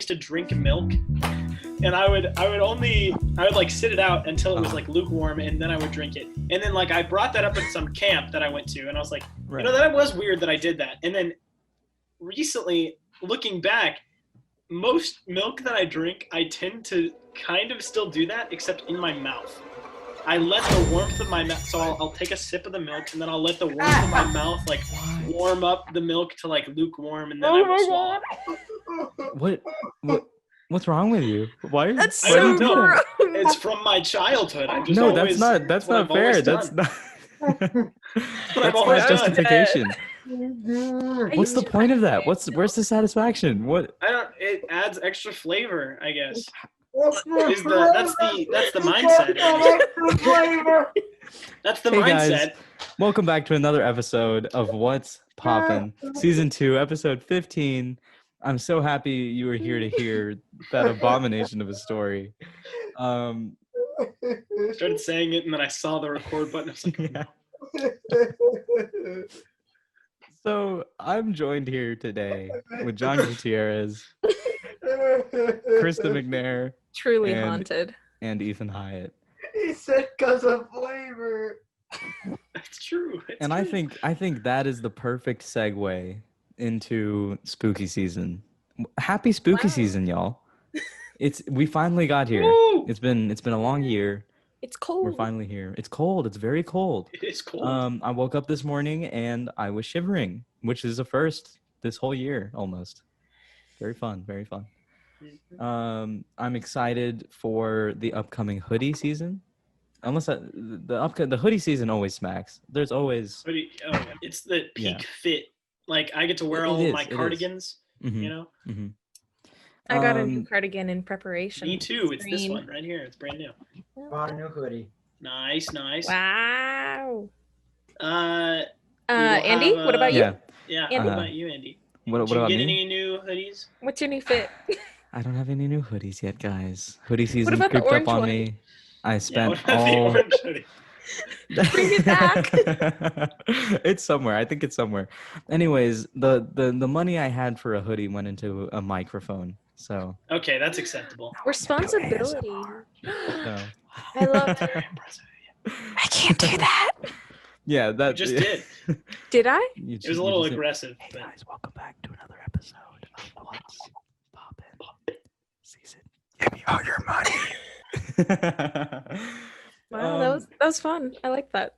used to drink milk, and I would like sit it out until it was like lukewarm, and then I would drink it. And then like I brought that up at some camp that I went to, and I was like, Right. that was weird that I did that. And then recently, looking back, most milk that I drink, I tend to kind of still do that, except in my mouth. I let the warmth of my mouth, so I'll take a sip of the milk, and then I'll let the warmth of my mouth like warm up the milk to like lukewarm, and then I will swallow. What's wrong with you? Why? That's don't so know. gross. It's from my childhood. I just No, always, that's not fair. That's not. what I've That's always not done. justification. What's the point of that? Where's the satisfaction? What? It adds extra flavor, I guess. That's the mindset. That's the Hey mindset. guys, welcome back to another episode of What's Poppin', Season 2, Episode 15. I'm so happy you were here to hear that abomination of a story. I started saying it, and then I saw the record button. I was like, Yeah. So I'm joined here today with John Gutierrez, Krista McNair, Truly And- haunted. and Ethan Hyatt. He said because of flavor. That's true. And I think that is the perfect segue into spooky season. Happy spooky season, y'all. We finally got here. Woo! It's been a long year. It's cold. We're finally here. It's cold. It's very cold. It is cold. I woke up this morning and I was shivering, which is a first this whole year almost. Very fun, very fun. I'm excited for the upcoming hoodie season. The hoodie season always smacks. There's always It's the peak Yeah. fit. Like I get to wear It all is, of my it is. cardigans. Mhm, You know. mhm. I got a new cardigan in preparation. Me too. It's this Green. one right here. It's brand new. Bought a new hoodie. Nice. Wow. We'll Andy, have, what about you? Yeah. Yeah. Andy? What about you, Andy? What Did you about get me? any new hoodies? What's your new fit? I don't have any new hoodies yet, guys. Hoodie season about the creeped up orange on one? me. I spent what about all. the orange hoodie? Bring it back. It's somewhere. I think it's somewhere. Anyways, the money I had for a hoodie went into a microphone. So Okay, that's acceptable. Responsibility. so I love it. I can't do that. yeah, that Just did. Did I? It was a little aggressive. Hey But guys, welcome back to another episode of What's Poppin' Season. Give me all your money. Wow, that was fun. I like that.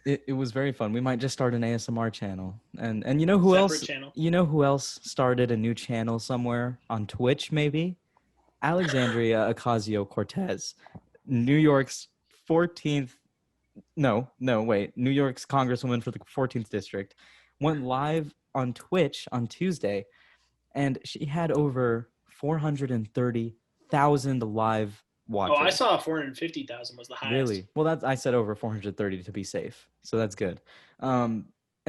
It was very fun. We might just start an ASMR channel. And you know who Separate else? channel. You know who else started a new channel somewhere on Twitch? Maybe Alexandria Ocasio-Cortez, New York's 14th. New York's Congresswoman for the 14th district, went live on Twitch on Tuesday, and she had over 430,000 live watchers. I saw 450,000 was the highest. Really? Well, I said over 430 to be safe, so that's good. And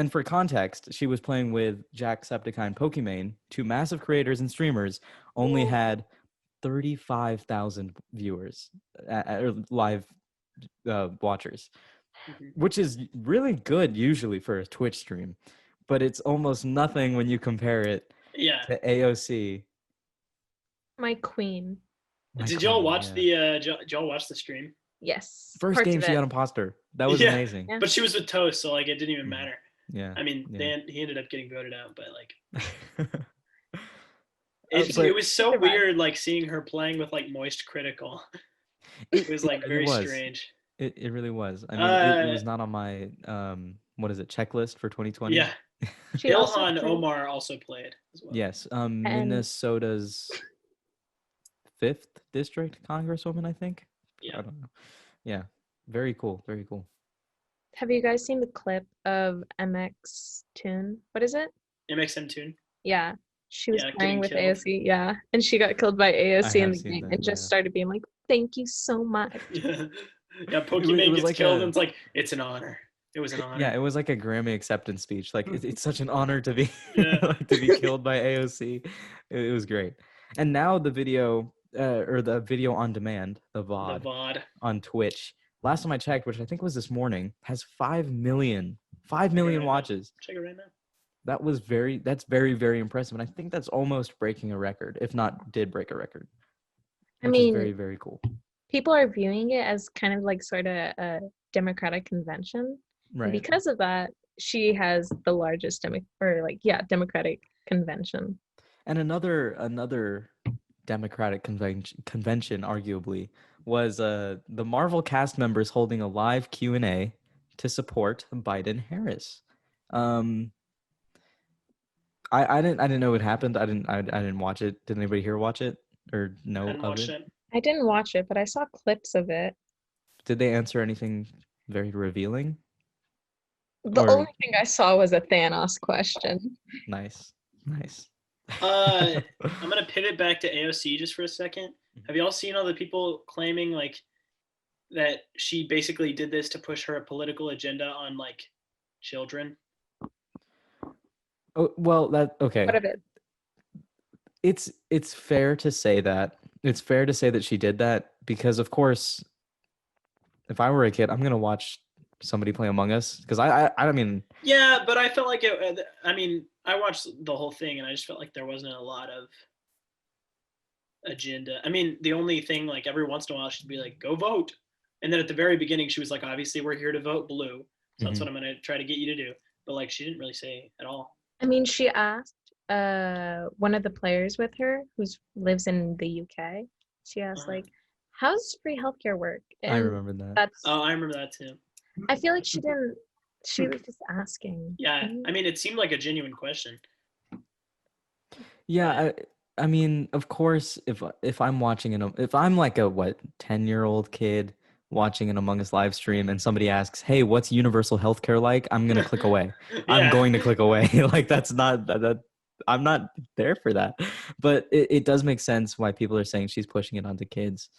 for context, she was playing with Jacksepticeye and Pokimane, two massive creators and streamers, only had 35,000 viewers, or live watchers, which is really good usually for a Twitch stream, but it's almost nothing when you compare it to AOC. My queen. Did y'all watch did y'all watch the stream? Yes. First Parts game of she it. got imposter. That was Yeah. amazing. Yeah. But she was with Toast, so like it didn't even matter. Yeah. I mean, Yeah. he ended up getting voted out, but like But- it was so Survived. weird, like seeing her playing with like Moist Critical. It was like very was. strange. It really was. I mean, it was not on my checklist for 2020. Yeah, She also Ilhan played- Omar also played as well. Yes. Minnesota's 5th district congresswoman, I think. Yeah. I don't know. Yeah. Very cool. Very cool. Have you guys seen the clip of MX Tune? What is it? MXM Tune. Yeah. She was Yeah, playing getting with killed. AOC. Yeah. And she got killed by AOC in have the seen game that, and just yeah. started being like, thank you so much. Yeah, it Pokimane was gets like killed, a- and it's like it's an honor. It was an honor. Yeah, it was like a Grammy acceptance speech. Like it's such an honor to be Yeah. like, to be killed by AOC. It was great. And now the video or the video on demand, the The VOD VOD. on Twitch. Last time I checked, which I think was this morning, has 5 million right now. watches. Check it right now. that's very, very impressive. And I think that's almost breaking a record, if not did break a record, I which is mean, very, very cool. people are viewing it as kind of like sort of a Democratic convention. And Right. because of that, she has the largest Democratic convention. And another Democratic convention, arguably, was the Marvel cast members holding a live Q&A to support Biden Harris. I didn't know it happened. I didn't watch it. Did anybody here watch it or I know hadn't of watched it? it. I didn't watch it, but I saw clips of it. Did they answer anything very revealing? The Or only thing I saw was a Thanos question. nice. I'm gonna pivot back to AOC just for a second. Have you all seen all the people claiming like that she basically did this to push her political agenda on like children? Oh, well, okay. What of it? It's fair to say that. It's fair to say that she did that because, of course, if I were a kid, I'm gonna watch somebody play Among Us because I mean, Yeah, but I felt like it. I mean, I watched the whole thing and I just felt like there wasn't a lot of agenda. I mean, the only thing like every once in a while she'd be like, "Go vote," and then at the very beginning she was like, "Obviously we're here to vote blue, so that's mhm. what I'm gonna try to get you to do." But like she didn't really say at all. I mean, she asked one of the players with her who lives in the UK. She asked Uh-huh. like, "How's free healthcare work?" I And remember that. that's Oh, I remember that too. I feel like she didn't. She was just asking. Yeah, I mean, it seemed like a genuine question. Yeah, I mean, of course, if I'm watching if I'm like a 10-year-old kid watching an Among Us live stream and somebody asks, "Hey, what's universal healthcare like?" I'm gonna click away. I'm Yeah. going to click away. Like that's not that. I'm not there for that. But it does make sense why people are saying she's pushing it onto kids.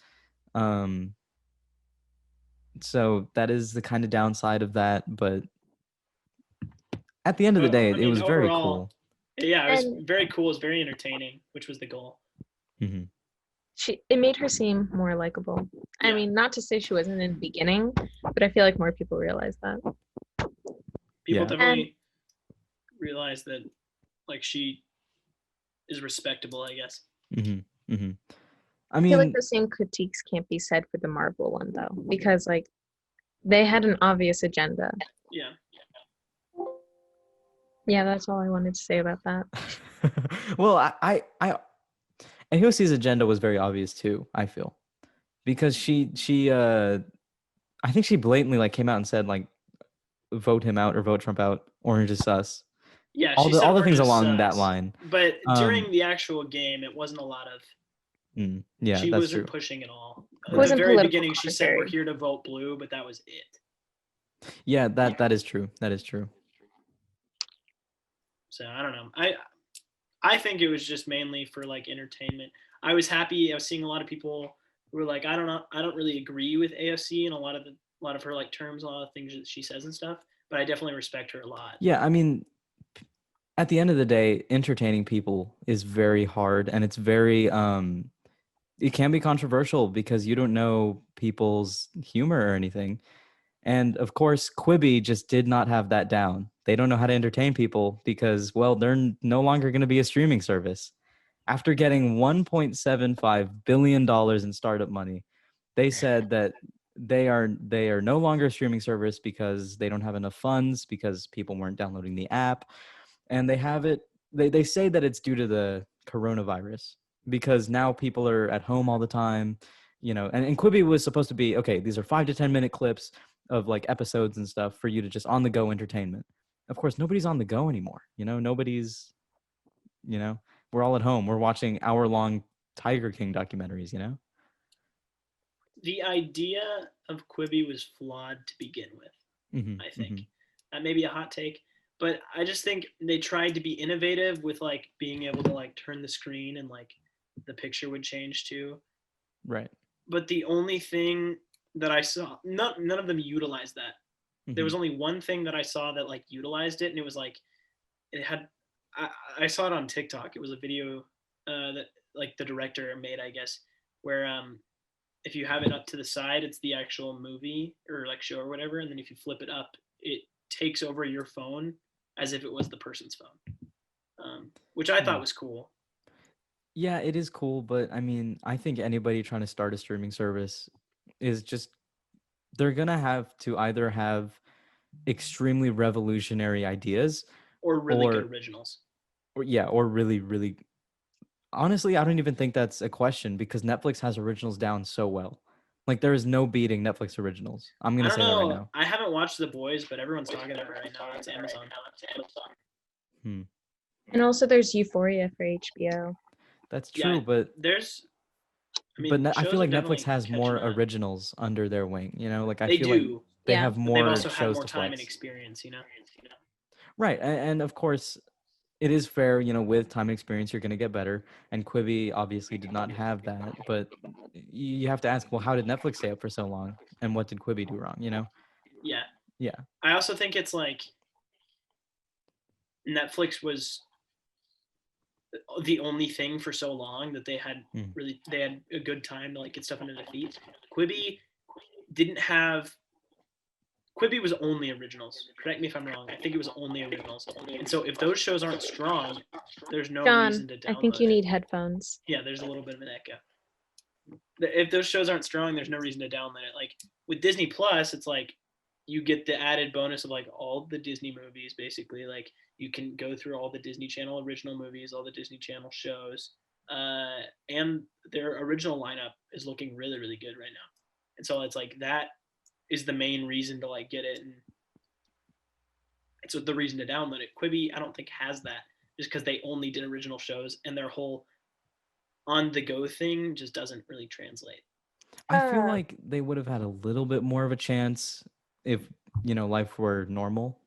So that is the kind of downside of that. But at the end of the But day, I it mean, was very overall, cool. yeah, it was And very cool. It was very entertaining, which was the goal. Mm-hmm. it made her seem more likable. I Yeah. mean, not to say she wasn't in the beginning, but I feel like more people realize that. People Yeah. definitely realized that, like, she is respectable, I guess. Mm-hmm. Mm-hmm. I feel like mean, the same critiques can't be said for the Marvel one though, because like they had an obvious agenda. Yeah. Yeah, that's all I wanted to say about that. well, AOC's agenda was very obvious too, I feel. Because I think she blatantly like came out and said like vote him out or vote Trump out, orange is sus. Yeah, All she said the orange things is along that sus. line. But during the actual game, it wasn't a lot of. Yeah, She that's wasn't true. pushing at all. It At the wasn't very political beginning, she said we're commentary. here to vote blue, but that was it. Yeah, that is true. That is true. So I don't know. I think it was just mainly for like entertainment. I was happy. I was seeing a lot of people who were like, I don't really agree with AOC and a lot of her like terms, a lot of things that she says and stuff. But I definitely respect her a lot. Yeah, I mean, at the end of the day, entertaining people is very hard, and it's very it can be controversial because you don't know people's humor or anything. And of course, Quibi just did not have that down. They don't know how to entertain people because, well, they're no longer going to be a streaming service. After getting $1.75 billion in startup money, they said that they are no longer a streaming service because they don't have enough funds because people weren't downloading the app. And they say that it's due to the coronavirus because now people are at home all the time, and Quibi was supposed to be, okay, these are 5 to 10 minute clips of like episodes and stuff for you to just on the go entertainment. Of course, nobody's on the go anymore. Nobody's, we're all at home. We're watching hour-long Tiger King documentaries. The idea of Quibi was flawed to begin with. I think that may be a hot take, but I just think they tried to be innovative with like being able to like turn the screen and like the picture would change too. Right. But the only thing that I saw, none of them utilized that. There was only one thing that I saw that like utilized it, and it was like it had. I saw it on TikTok. It was a video that like the director made, I guess, where if you have it up to the side, it's the actual movie or like show or whatever, and then if you flip it up, it takes over your phone as if it was the person's phone, which I thought was cool. Yeah, it is cool, but I mean, I think anybody trying to start a streaming service is just they're gonna have to either have extremely revolutionary ideas Or really or good originals. or really, really honestly, I don't even think that's a question because Netflix has originals down so well. Like there is no beating Netflix originals. I'm I gonna don't say that right know. now. I haven't watched The Boys, but everyone's talking about it right now. It's Amazon. And also, there's Euphoria for HBO. That's true, Yeah, but there's. I but mean, I shows feel are like Netflix definitely has more catching up. originals under their wing. You know, like I They feel like do, they Yeah. have but more they've also had shows more to time flex. and experience. Right, and of course, it is fair. You know, with time and experience, you're gonna get better. And Quibi obviously did not have that, but you have to ask, well, how did Netflix stay up for so long, and what did Quibi do wrong? You know? Yeah. Yeah. I also think it's like Netflix was the only thing for so long that they had they had a good time to like get stuff under their feet. Quibi didn't have. Quibi was only originals. Correct me if I'm wrong. I think it was only originals. And so if those shows aren't strong, there's no reason John, to download I think you it. need headphones. Yeah, there's a little bit of an echo. If those shows aren't strong, there's no reason to download it. Like with Disney Plus, it's like you get the added bonus of like all the Disney movies, basically. Like you can go through all the Disney Channel original movies, all the Disney Channel shows, and their original lineup is looking really, really good right now. And so it's like that is the main reason to like get it, and it's the reason to download it. Quibi, I don't think has that, just because they only did original shows, and their whole on-the-go thing just doesn't really translate. I feel like they would have had a little bit more of a chance if life were normal.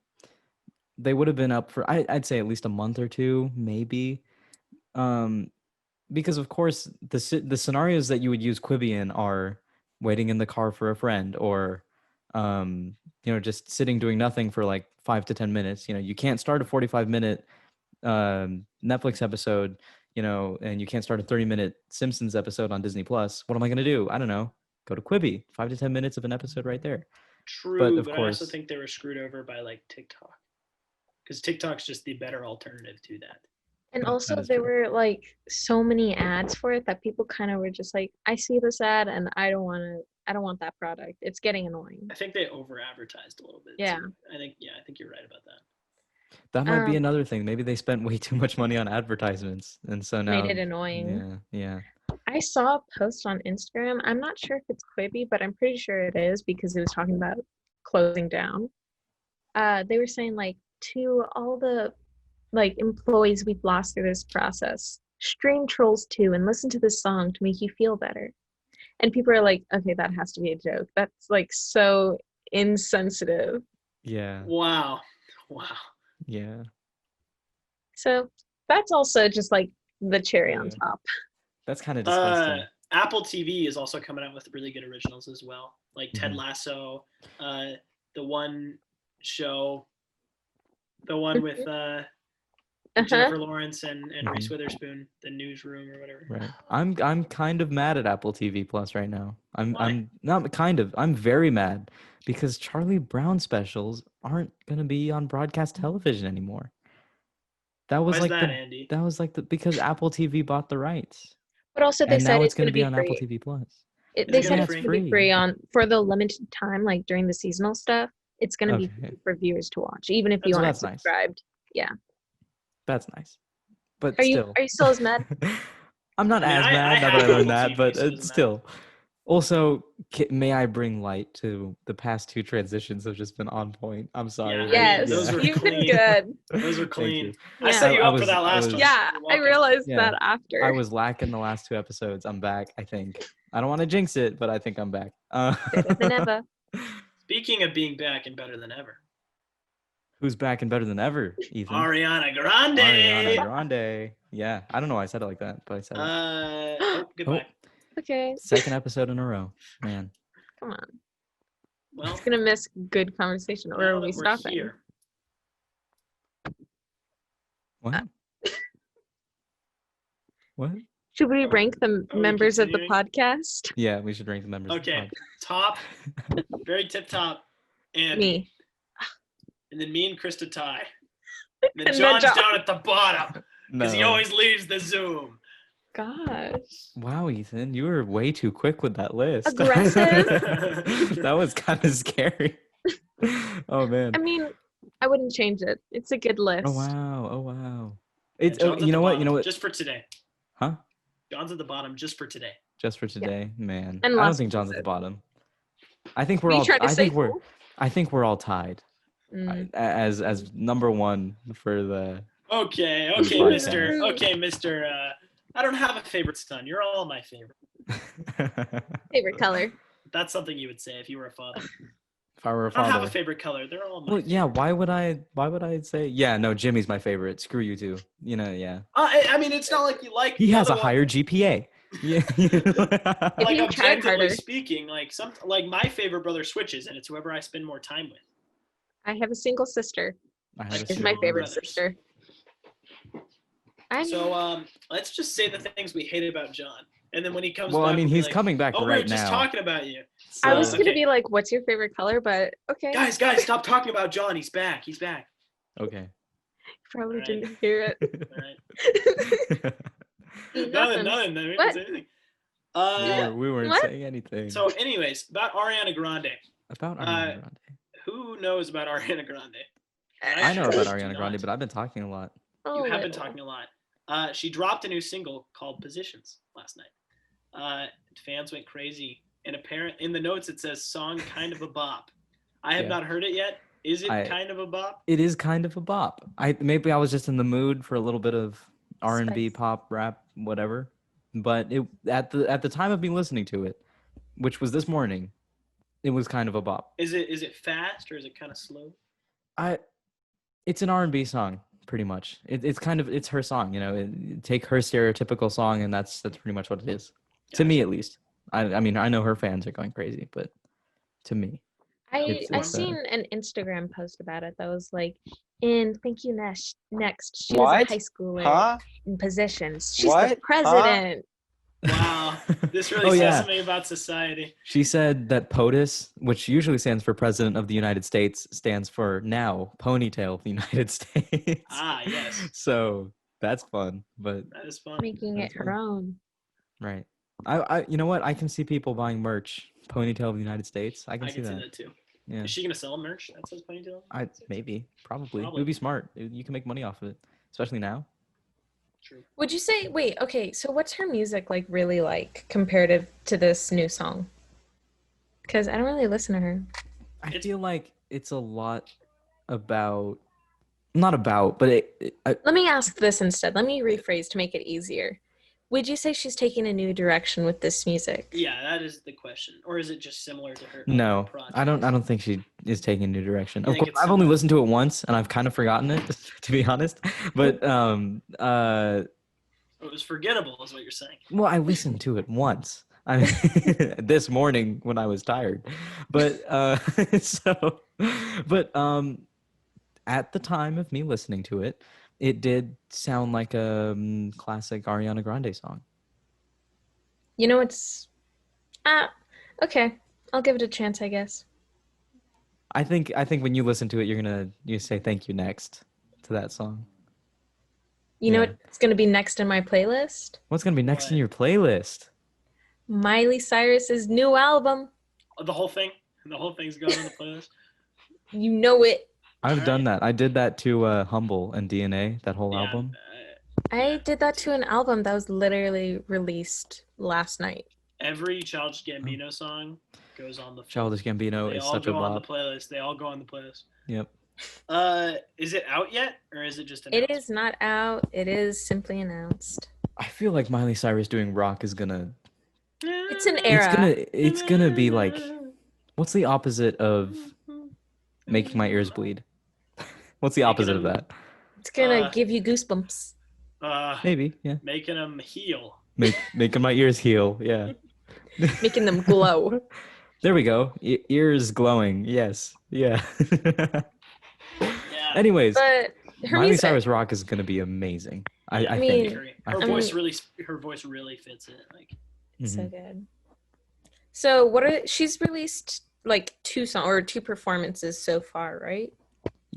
They would have been up for I'd say at least a month or two, maybe. Because of course the scenarios that you would use Quibi in are waiting in the car for a friend, or just sitting doing nothing for like 5 to 10 minutes. You can't start a 45-minute Netflix episode, and you can't start a 30-minute Simpsons episode on Disney Plus. What am I going to do? I don't know. Go to Quibi. 5 to 10 minutes of an episode right there. True, but I also think they were screwed over by like TikTok, because TikTok's just the better alternative to that. And also there were like so many ads for it that people kind of were just like, I see this ad and I don't want that product. It's getting annoying. I think they over advertised a little bit. Yeah. Too. I think you're right about that. That might be another thing. Maybe they spent way too much money on advertisements, and so now made it annoying. Yeah. I saw a post on Instagram. I'm not sure if it's Quibi, but I'm pretty sure it is because it was talking about closing down. They were saying like, to all the like employees we've lost through this process, stream Trolls 2 and listen to this song to make you feel better. And people are like, okay, that has to be a joke. That's like so insensitive. Yeah. Wow. Yeah. So that's also just like the cherry on top. That's kind of disgusting. Apple TV is also coming out with really good originals as well, like Ted Lasso, the one show, the one with Jennifer Lawrence and Reese Witherspoon, The Newsroom or whatever. Right. I'm kind of mad at Apple TV Plus right now. Why? I'm not kind of. I'm very mad because Charlie Brown specials aren't going to be on broadcast television anymore. That was Andy? That was because Apple TV bought the rights. But also they said now it's going to be on free. Apple TV Plus. They said it's going to be free for the limited time, like during the seasonal stuff. It's going to be free for viewers to watch, even if you aren't subscribed. Nice. Yeah. That's nice. But are still. You still as mad? I'm not as mad now that I learned that, but still. Also, may I bring light to the past two transitions have just been on point. I'm sorry. Yeah, yes, those were you've been good. Those were clean. Yeah. I set you up for that last one. Yeah, I realized that after. I was lacking the last two episodes. I'm back, I think. I don't want to jinx it, but I think I'm back. Better than ever. Speaking of being back and better than ever. Who's back and better than ever, Ethan? Ariana Grande. Ariana Grande. Yeah, I don't know why I said it like that, but I said it. Goodbye. Okay. Second episode in a row, man. Come on. Well, it's gonna miss good conversation, or are we stopping? Here. What? What? Should we rank the members of the podcast? Yeah, we should rank the members. Okay, of the top, very tip top, and me. And then me and Krista tie. And then John's John- down at the bottom because he No. always leaves the Zoom. Gosh. Wow, Ethan, you were way too quick with that list. Aggressive. That was kind of scary. Oh man. I mean, I wouldn't change it. It's a good list. Oh wow. Oh wow. Yeah, It's John's at you know the what? bottom, You know what? Just for today. Huh? John's at the bottom just for today. Just for today, man. And I don't last think John's at the episode. bottom. I think we're Were you all. trying to I say think we're. fool? I think we're all tied Mm. as number one for the. Okay, This okay, podcast. Mister. Okay, Mister. I don't have a favorite son. You're all my favorite. Favorite color? That's something you would say if you were a father. If I were a I don't have father. a favorite color. They're all my. Well, yeah. Why would I? Why would I say? Yeah, no. Jimmy's my favorite. Screw you two. You know, yeah. I mean, it's not like you like. He the has a other one. higher GPA. Yeah. Like you tried objectively harder. speaking, like my favorite brother switches, and it's whoever I spend more time with. I have a single sister. I have a Like, Is my single favorite brothers. sister. I So let's just say the things we hate about John, and then when he comes Well, back, I mean, we'll be he's like, coming back Oh, we right were just now. talking about you. I was So- gonna Okay. be like, "What's your favorite color?" But okay. Guys, stop talking about John. He's back. He's back. Okay. Probably Alright. didn't hear it. All right. Nothing. Nothing. We didn't What? say anything. We weren't What? saying anything. So, anyways, about Ariana Grande. About Ariana Grande. Who knows about Ariana Grande? I know actually about do Ariana not. Grande, but I've been talking a lot. Oh, You have been little. talking a lot. She dropped a new single called Positions last night. Fans went crazy. And in the notes it says song kind of a bop. I have Yeah. not heard it yet. Is it I- kind of a bop? It is kind of a bop. Maybe I was just in the mood for a little bit of R&B, Spice. pop, rap, whatever. But it at the time of me listening to it, which was this morning, it was kind of a bop. Is it fast or is it kind of slow? It's an R&B song, pretty much. It's her song, you know. Take her stereotypical song, and that's pretty much what it is. To me, at least. I mean, I know her fans are going crazy, but to me, I It's, seen an Instagram post about it that was like, "And thank you next. She was What? a high schooler Huh? in positions. She's the What? Huh? president." Wow. This really Oh, says yeah. something about society. She said that POTUS, which usually stands for President of the United States, stands for now Ponytail of the United States. Ah, yes. So that's fun, but That is fun. Making it That's her fun. own. right. I you know what? I can see people buying merch. Ponytail of the United States. I can I see can see that. that too. Yeah. Is she gonna sell merch that says ponytail? Maybe, probably. It Probably. would be smart. You can make money off of it, especially now. True. Would you say? Wait. Okay. So what's her music like? Really like comparative to this new song? Because I don't really listen to her. I It's- feel like it's a lot about, not about, but Let me ask this instead. Let me rephrase to make it easier. Would you say she's taking a new direction with this music? Yeah, that is the question. Or is it just similar to her? no, other projects? I don't think she is taking a new direction. You Of think course, it's I've only similar? listened to it once, and I've kind of forgotten it, to be honest. But It was forgettable, is what you're saying. well, I listened to it once. I mean, this morning when I was tired, but at the time of me listening to it, it did sound like a classic Ariana Grande song. You know, it's okay. I'll give it a chance, I guess. I think when you listen to it, you say thank you next to that song. You know Yeah. what's gonna be next in my playlist? What's gonna be next in What? your playlist? Miley Cyrus's new album. Oh, the whole thing? The whole thing's going on the playlist? You know it. I've done Alright. that. I did that to Humble and DNA, that whole Yeah, album. I did that to an album that was literally released last night. every Childish Gambino song goes on the Childish Gambino They is all such a go on the bop. playlist. They all go on the playlist. Yep. Is it out yet, or is it just It announced? is not out. It is simply announced. I feel like Miley Cyrus doing rock is gonna. It's an It's era. gonna be like. What's the opposite of making my ears bleed? What's the Making opposite of them- that? It's gonna Uh, give you goosebumps. Maybe, yeah. Making them heal. Making my ears heal. Yeah. Making them glow. There we go. Ears glowing. Yes. Yeah. Yeah. Anyways, But her Miley music. Cyrus rock is gonna be amazing. I I mean- think. agree. I Her think- voice really fits it. Like So Mhm. good. So she's released like two performances so far, right?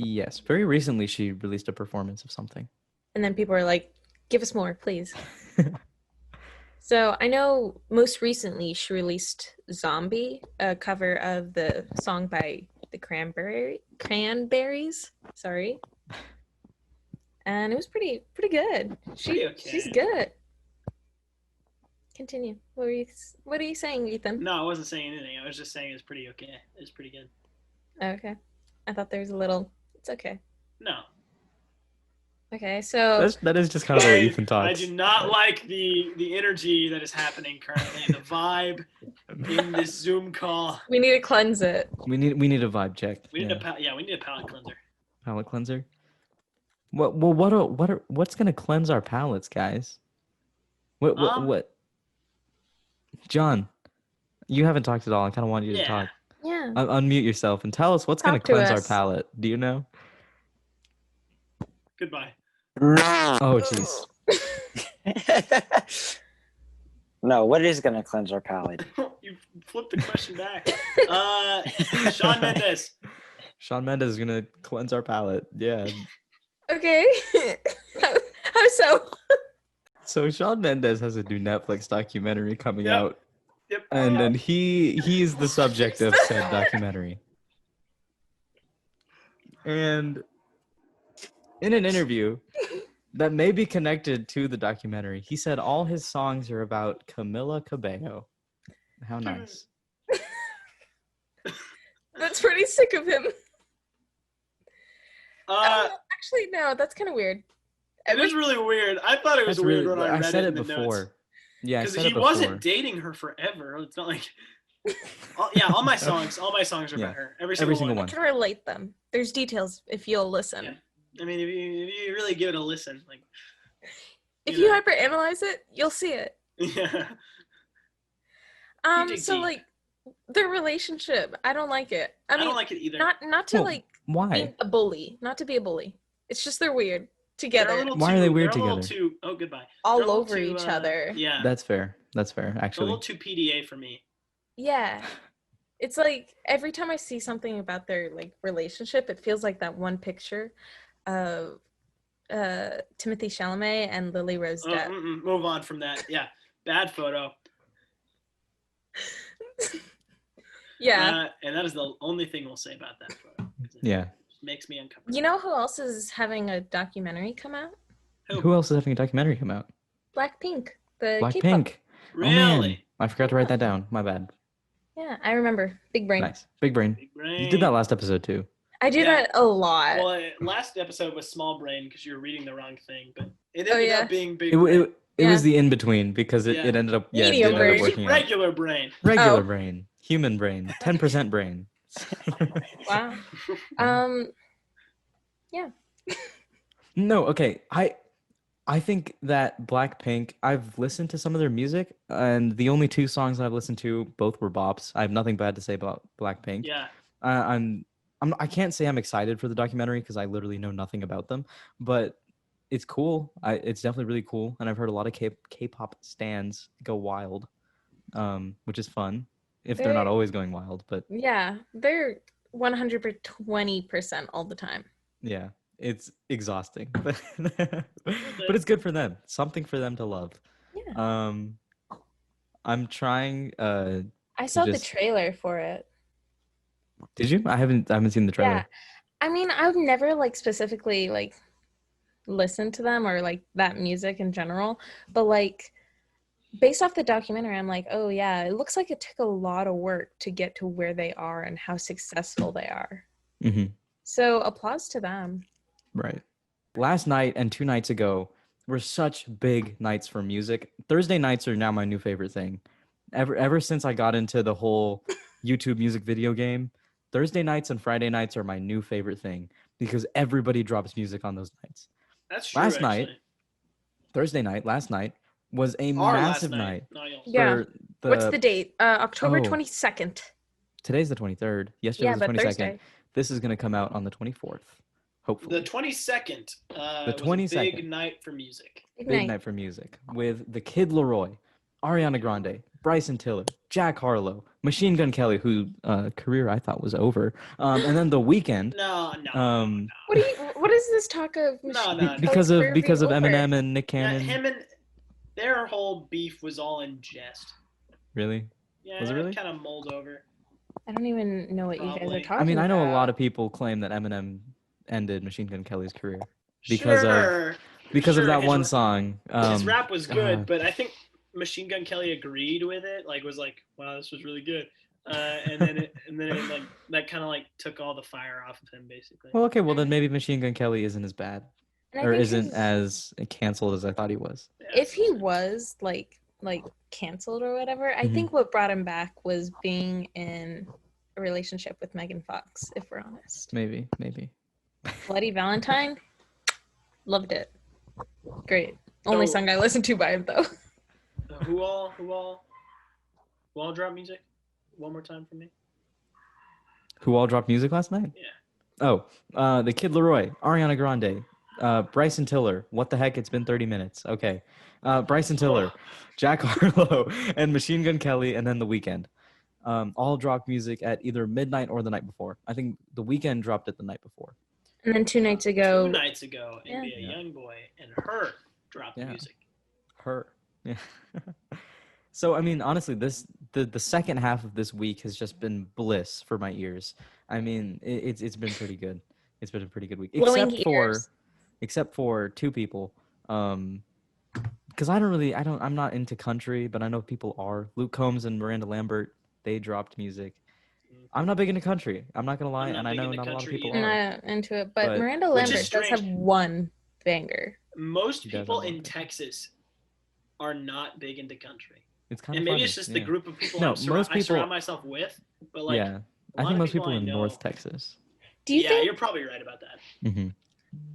Yes, very recently she released a performance of something. And then people are like, give us more, please. So I know most recently she released Zombie, a cover of the song by the Cranberries. Sorry. And it was pretty good. Pretty okay. She's good. Continue. What are you saying, Ethan? No, I wasn't saying anything. I was just saying it's pretty okay. It's pretty good. Okay. I thought there was a little. It's okay. No. Okay, so That is just kind of the way Ethan I talks. do not like the energy that is happening currently. The vibe in this Zoom call. we need to cleanse it. We need a vibe check. We need we need a palate cleanser. Palate cleanser. What's gonna cleanse our palates, guys? What? John, you haven't talked at all. I kind of want you to talk. Yeah. Unmute yourself and tell us what's gonna Talk to cleanse our us. palate. Do you know? Goodbye. Oh, jeez. No, what is going to cleanse our palate? You flipped the question back. Shawn Mendes. Shawn Mendes is gonna cleanse our palate. Yeah. Okay. How so? So Shawn Mendes has a new Netflix documentary coming Yep. out, Yep. and he's the subject of said documentary. And in an interview that may be connected to the documentary, he said all his songs are about Camila Cabello. How nice. That's pretty sick of him. Actually, no, that's kind of weird. It is really weird. I thought it was That's weird really, when I read said it it in the before. notes. Yeah, I Because said he it before. wasn't dating her forever. It's not like. All my songs are about her. Every single I one. can relate them. There's details if you'll listen. Yeah. I mean, if you really give it a listen, like. If you hyperanalyze it, you'll see it. Yeah. So deep. like their relationship, I don't like it. I mean, don't like it either. Not to Well, why? be a bully, not to be a bully. It's just they're weird together, Why are they weird they're a little together? too, goodbye. all They're a little over too, each other. Yeah. That's fair. That's fair, It's a actually. little too PDA for me. Yeah. It's like every time I see something about their like relationship, it feels like that one picture of Timothy Chalamet and Lily Rose Depp. Move on from that. Yeah. Bad photo. Yeah. And that is the only thing we'll say about that photo. Yeah. It makes me uncomfortable. You know who else is having a documentary come out? Who else is having a documentary come out? Blackpink. The K-pop. Blackpink. Really? Oh, man. I forgot to write that down. My bad. Yeah, I remember. Big brain. Nice. Big brain. Big brain. You did that last episode too. I do that a lot. Well, last episode was small brain because you were reading the wrong thing, but it ended up being big It brain. was the in between because it ended up Medium it ended brain. up working out. Regular brain. Regular Oh. brain, human brain, 10% brain. Wow. Yeah. No, okay. I think that Blackpink, I've listened to some of their music, and the only two songs that I've listened to, both were bops. I have nothing bad to say about Blackpink. Yeah. I can't say I'm excited for the documentary because I literally know nothing about them, but it's cool. It's definitely really cool, and I've heard a lot of K-pop stans go wild, which is fun if they're not always going wild. But yeah, they're 120% all the time. yeah, it's exhausting, but it's good for them. Something for them to love. Yeah. I'm trying. I saw the trailer for it. Did you? I haven't seen the trailer. Yeah. I mean, I've never like specifically like listened to them or like that music in general, but like based off the documentary, I'm like, oh yeah, it looks like it took a lot of work to get to where they are and how successful they are. Mm-hmm. So applause to them. Right. Last night and 2 nights ago were such big nights for music. Thursday nights are now my new favorite thing. Ever since I got into the whole YouTube music video game, Thursday nights and Friday nights are my new favorite thing because everybody drops music on those nights. That's true. Last night was a massive night. Yeah. What's the date? October 22nd. Today's the 23rd. Yesterday was the 22nd. Thursday. This is going to come out on the 24th. Hopefully. The 22nd. The 22nd. Was a big night for music. Big night for music with the Kid Laroi, Ariana Grande, Bryson Tiller, Jack Harlow, Machine Gun Kelly, who career I thought was over, and then The Weeknd. No. What is this talk of No, Machine no, Gun no. Because Kelly's of career being over? Eminem and Nick Yeah, Cannon. him and their whole beef was all in jest. Really? Yeah, Was it really? kind of mulled over. I don't even know what you guys are Probably. talking I mean, I know a about. lot of people claim that Eminem ended Machine Gun Kelly's career because Sure. of that his one ra- song. His rap was good, uh, but I think Machine Gun Kelly agreed with it. Like, was like, "Wow, this was really good." And then it like that kind of like took all the fire off of him, basically. Well, okay, well then maybe Machine Gun Kelly isn't as bad And I or think isn't his- as canceled as I thought he was. Yeah, if he was like canceled or whatever, I Mhm. think what brought him back was being in a relationship with Megan Fox, if we're honest. Maybe. Bloody Valentine, loved it. Great. Only So- song I listened to by him though. Who all drop music? One more time for me. Who all dropped music last night? Yeah. Oh, the Kid Laroi, Ariana Grande, Bryson Tiller. What the heck? It's been 30 minutes. Okay. Bryson Tiller, Jack Harlow, and Machine Gun Kelly, and then The Weeknd. All dropped music at either midnight or the night before. I think The Weeknd dropped it the night before. And then 2 nights ago, 2 nights ago, Yeah. NBA Youngboy and her dropped Yeah. music. Her. Yeah. So I mean, honestly, the second half of this week has just been bliss for my ears. I mean, it's been pretty good. It's been a pretty good week, Glowing ears. except for two people. Because I'm not into country, but I know people are. Luke Combs and Miranda Lambert, they dropped music. I'm not big into country. I'm not gonna lie, I'm not and I big know into not a lot of country people either. are. not into it, but But- Miranda Which is Lambert does have strange. one banger. Most She does people have one in thing. Texas are not big into country. It's kind And of maybe funny. it's just the yeah. group of people No, I most people- surround myself with. But like, yeah, I lot think of most people people I in know- North Texas. Do you yeah, think you're probably right about that. Mm-hmm.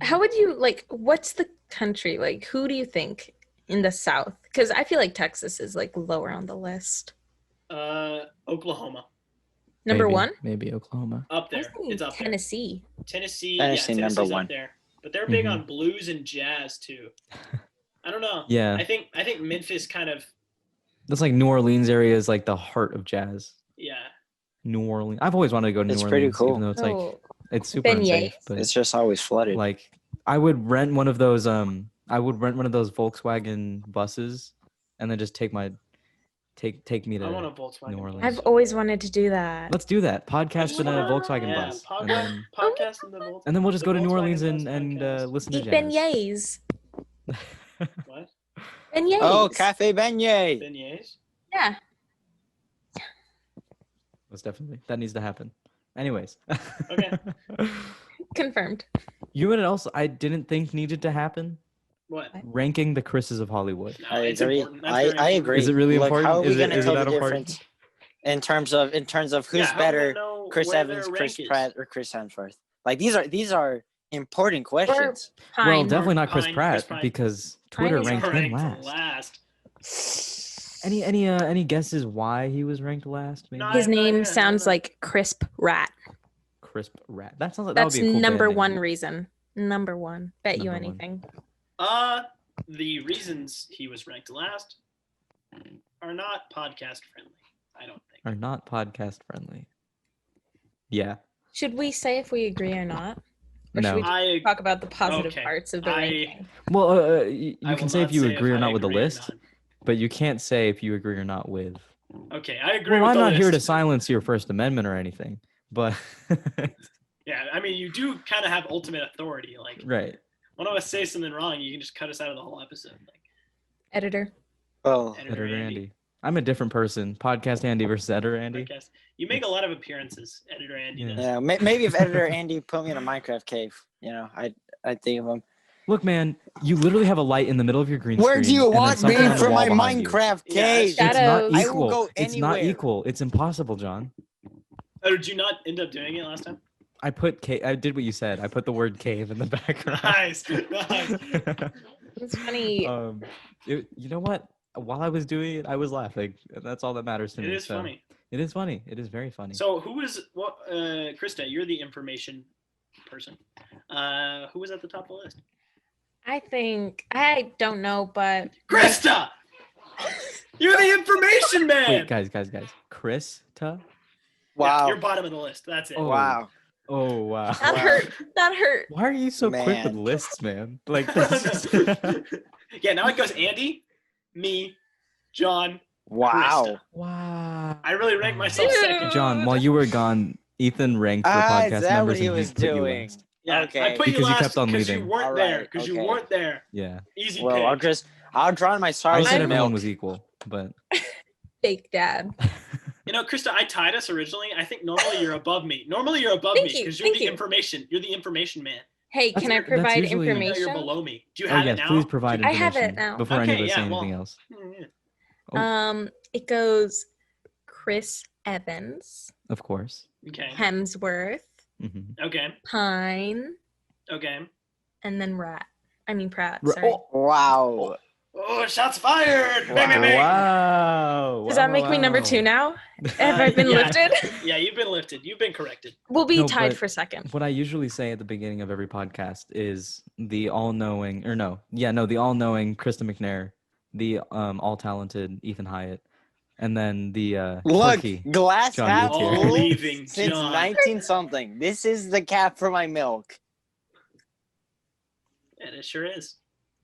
how would you like what's the country? Like who do you think in the South? Because I feel like Texas is like lower on the list. Oklahoma Number one? Maybe Oklahoma. up I was there. thinking It's up Tennessee. there. Tennessee, Tennessee, yeah, number Tennessee's one. up there. But they're big Mhm. on blues and jazz too. I don't know. Yeah, I think Memphis kind of that's like New Orleans area is like the heart of jazz. yeah. New Orleans. I've always wanted to go to It's New pretty Orleans, cool. even though it's like Oh, it's super beignets. unsafe. But It's just always flooded. like, I would rent one of those. I would rent one of those Volkswagen buses, and then just take me I want a to. Volkswagen. New Orleans. I've always wanted to do that. Let's do that. Podcast in a Yeah, Volkswagen bus, and then podcast in the Volkswagen. we'll just the go to New Orleans Volkswagen and Bus podcast. listen to Eat jazz. beignets. What? Beignets. Oh, Cafe Beignet. Beignets? Yeah. That's definitely that needs to happen. Anyways. Okay. Confirmed. You know what else I didn't think needed to happen? What? Ranking the Chris's of Hollywood. No, I it's agree. important. That's I very important. agree. Is it really Look, important? How are we Is it- going to is it tell that the important? difference in terms of who's Yeah, how do we better, know Chris where Evans, their Chris rank is? Pratt, or Chris Hemsworth? Like these are important questions. Pine. Well, definitely not Chris Pine, Pratt Chris Pine. because Pine Twitter is ranked him Ranked last. Any guesses why he was ranked last? Maybe No, His I have no name idea, sounds no. like Crisp Rat. Crisp Rat. That sounds like that would That's be a cool number band one name. reason. Number one. Bet you Number one. anything. The reasons he was ranked last are not podcast friendly. I don't think. Are not podcast friendly. Yeah. Should we say if we agree or not? Or No. should we I talk about the positive Okay. parts of the I- ranking? Well, I you will can say not if you say agree or I not with the agree or list, not. but you can't say if you agree or not with. Okay, I agree. Well, with I'm the not here to list. silence your First Amendment or anything, but Yeah, I mean, you do kind of have ultimate authority. Like, right. one of us say something wrong, you can just cut us out of the whole episode. Like, Editor. Well, Editor Andy. I'm a different person. Podcast Andy versus Editor Andy. Podcast. You make a lot of appearances, Editor Andy. Yeah. does. yeah, maybe if editor Andy put me in a Minecraft cave, I'd think of him. Look, man, you literally have a light in the middle of your green Where screen. do you and then want something me on the for wall my behind you. Minecraft Yeah, cave? It's not Shadows. equal. I will go It's not anywhere. equal. It's impossible, John. Oh, did you not end up doing it last time? I did what you said. I put the word cave in the background. Nice, nice. It's funny. You know what? While I was doing it, I was laughing. And that's all that matters to It me. is so funny. It is funny. It is very funny. So who was what? Krista, you're the information person. Who was at the top of the list? I don't know, but Krista. You're the information man. Wait, guys. Krista? Wow. You're bottom of the list. That's it. Oh. Wow. Oh, wow. That hurt. That hurt. Why are you so quick with Man. lists, man? Like, this is... Yeah, now it goes Andy, me, John, Wow. Krista. Wow. I really ranked myself Dude. second. John, while you were gone, Ethan ranked the podcast is that numbers what he and was put you doing? last. Yeah, Okay. I put Because you you last kept on because you leaving. weren't All there. right, Because you okay. weren't there. Yeah. Easy Well, pick. I'll draw my I stars said in everyone milk. was equal, but Fake dad. You know, Krista, I tied us originally. I think normally you're above me. Normally you're above Thank me you, because you're thank the you. information. You're the information man. Hey, can I That's provide usually- Now information? you're below me. Do you oh have yes, it now? please provide I information have it now. before Okay, any of us say yeah, well- anything else. Yeah. Oh. It goes Chris Evans, Of course. Okay. Hemsworth, hmm Okay. Pine, Okay. and then Pratt. Ra- Sorry. Wow. Oh, shots fired! Wow. Bang, bang, bang. Wow. Does that make me number 2 now? Have I been yeah. lifted? Yeah, you've been lifted. You've been corrected. We'll be No, tied but- for second. What I usually say at the beginning of every podcast is the all-knowing Krista McNair, the all-talented Ethan Hyatt, and then the Look, quirky glass John half Gutierrez. full Leaving since John. 19 something. This is the cap for my milk. And it sure is.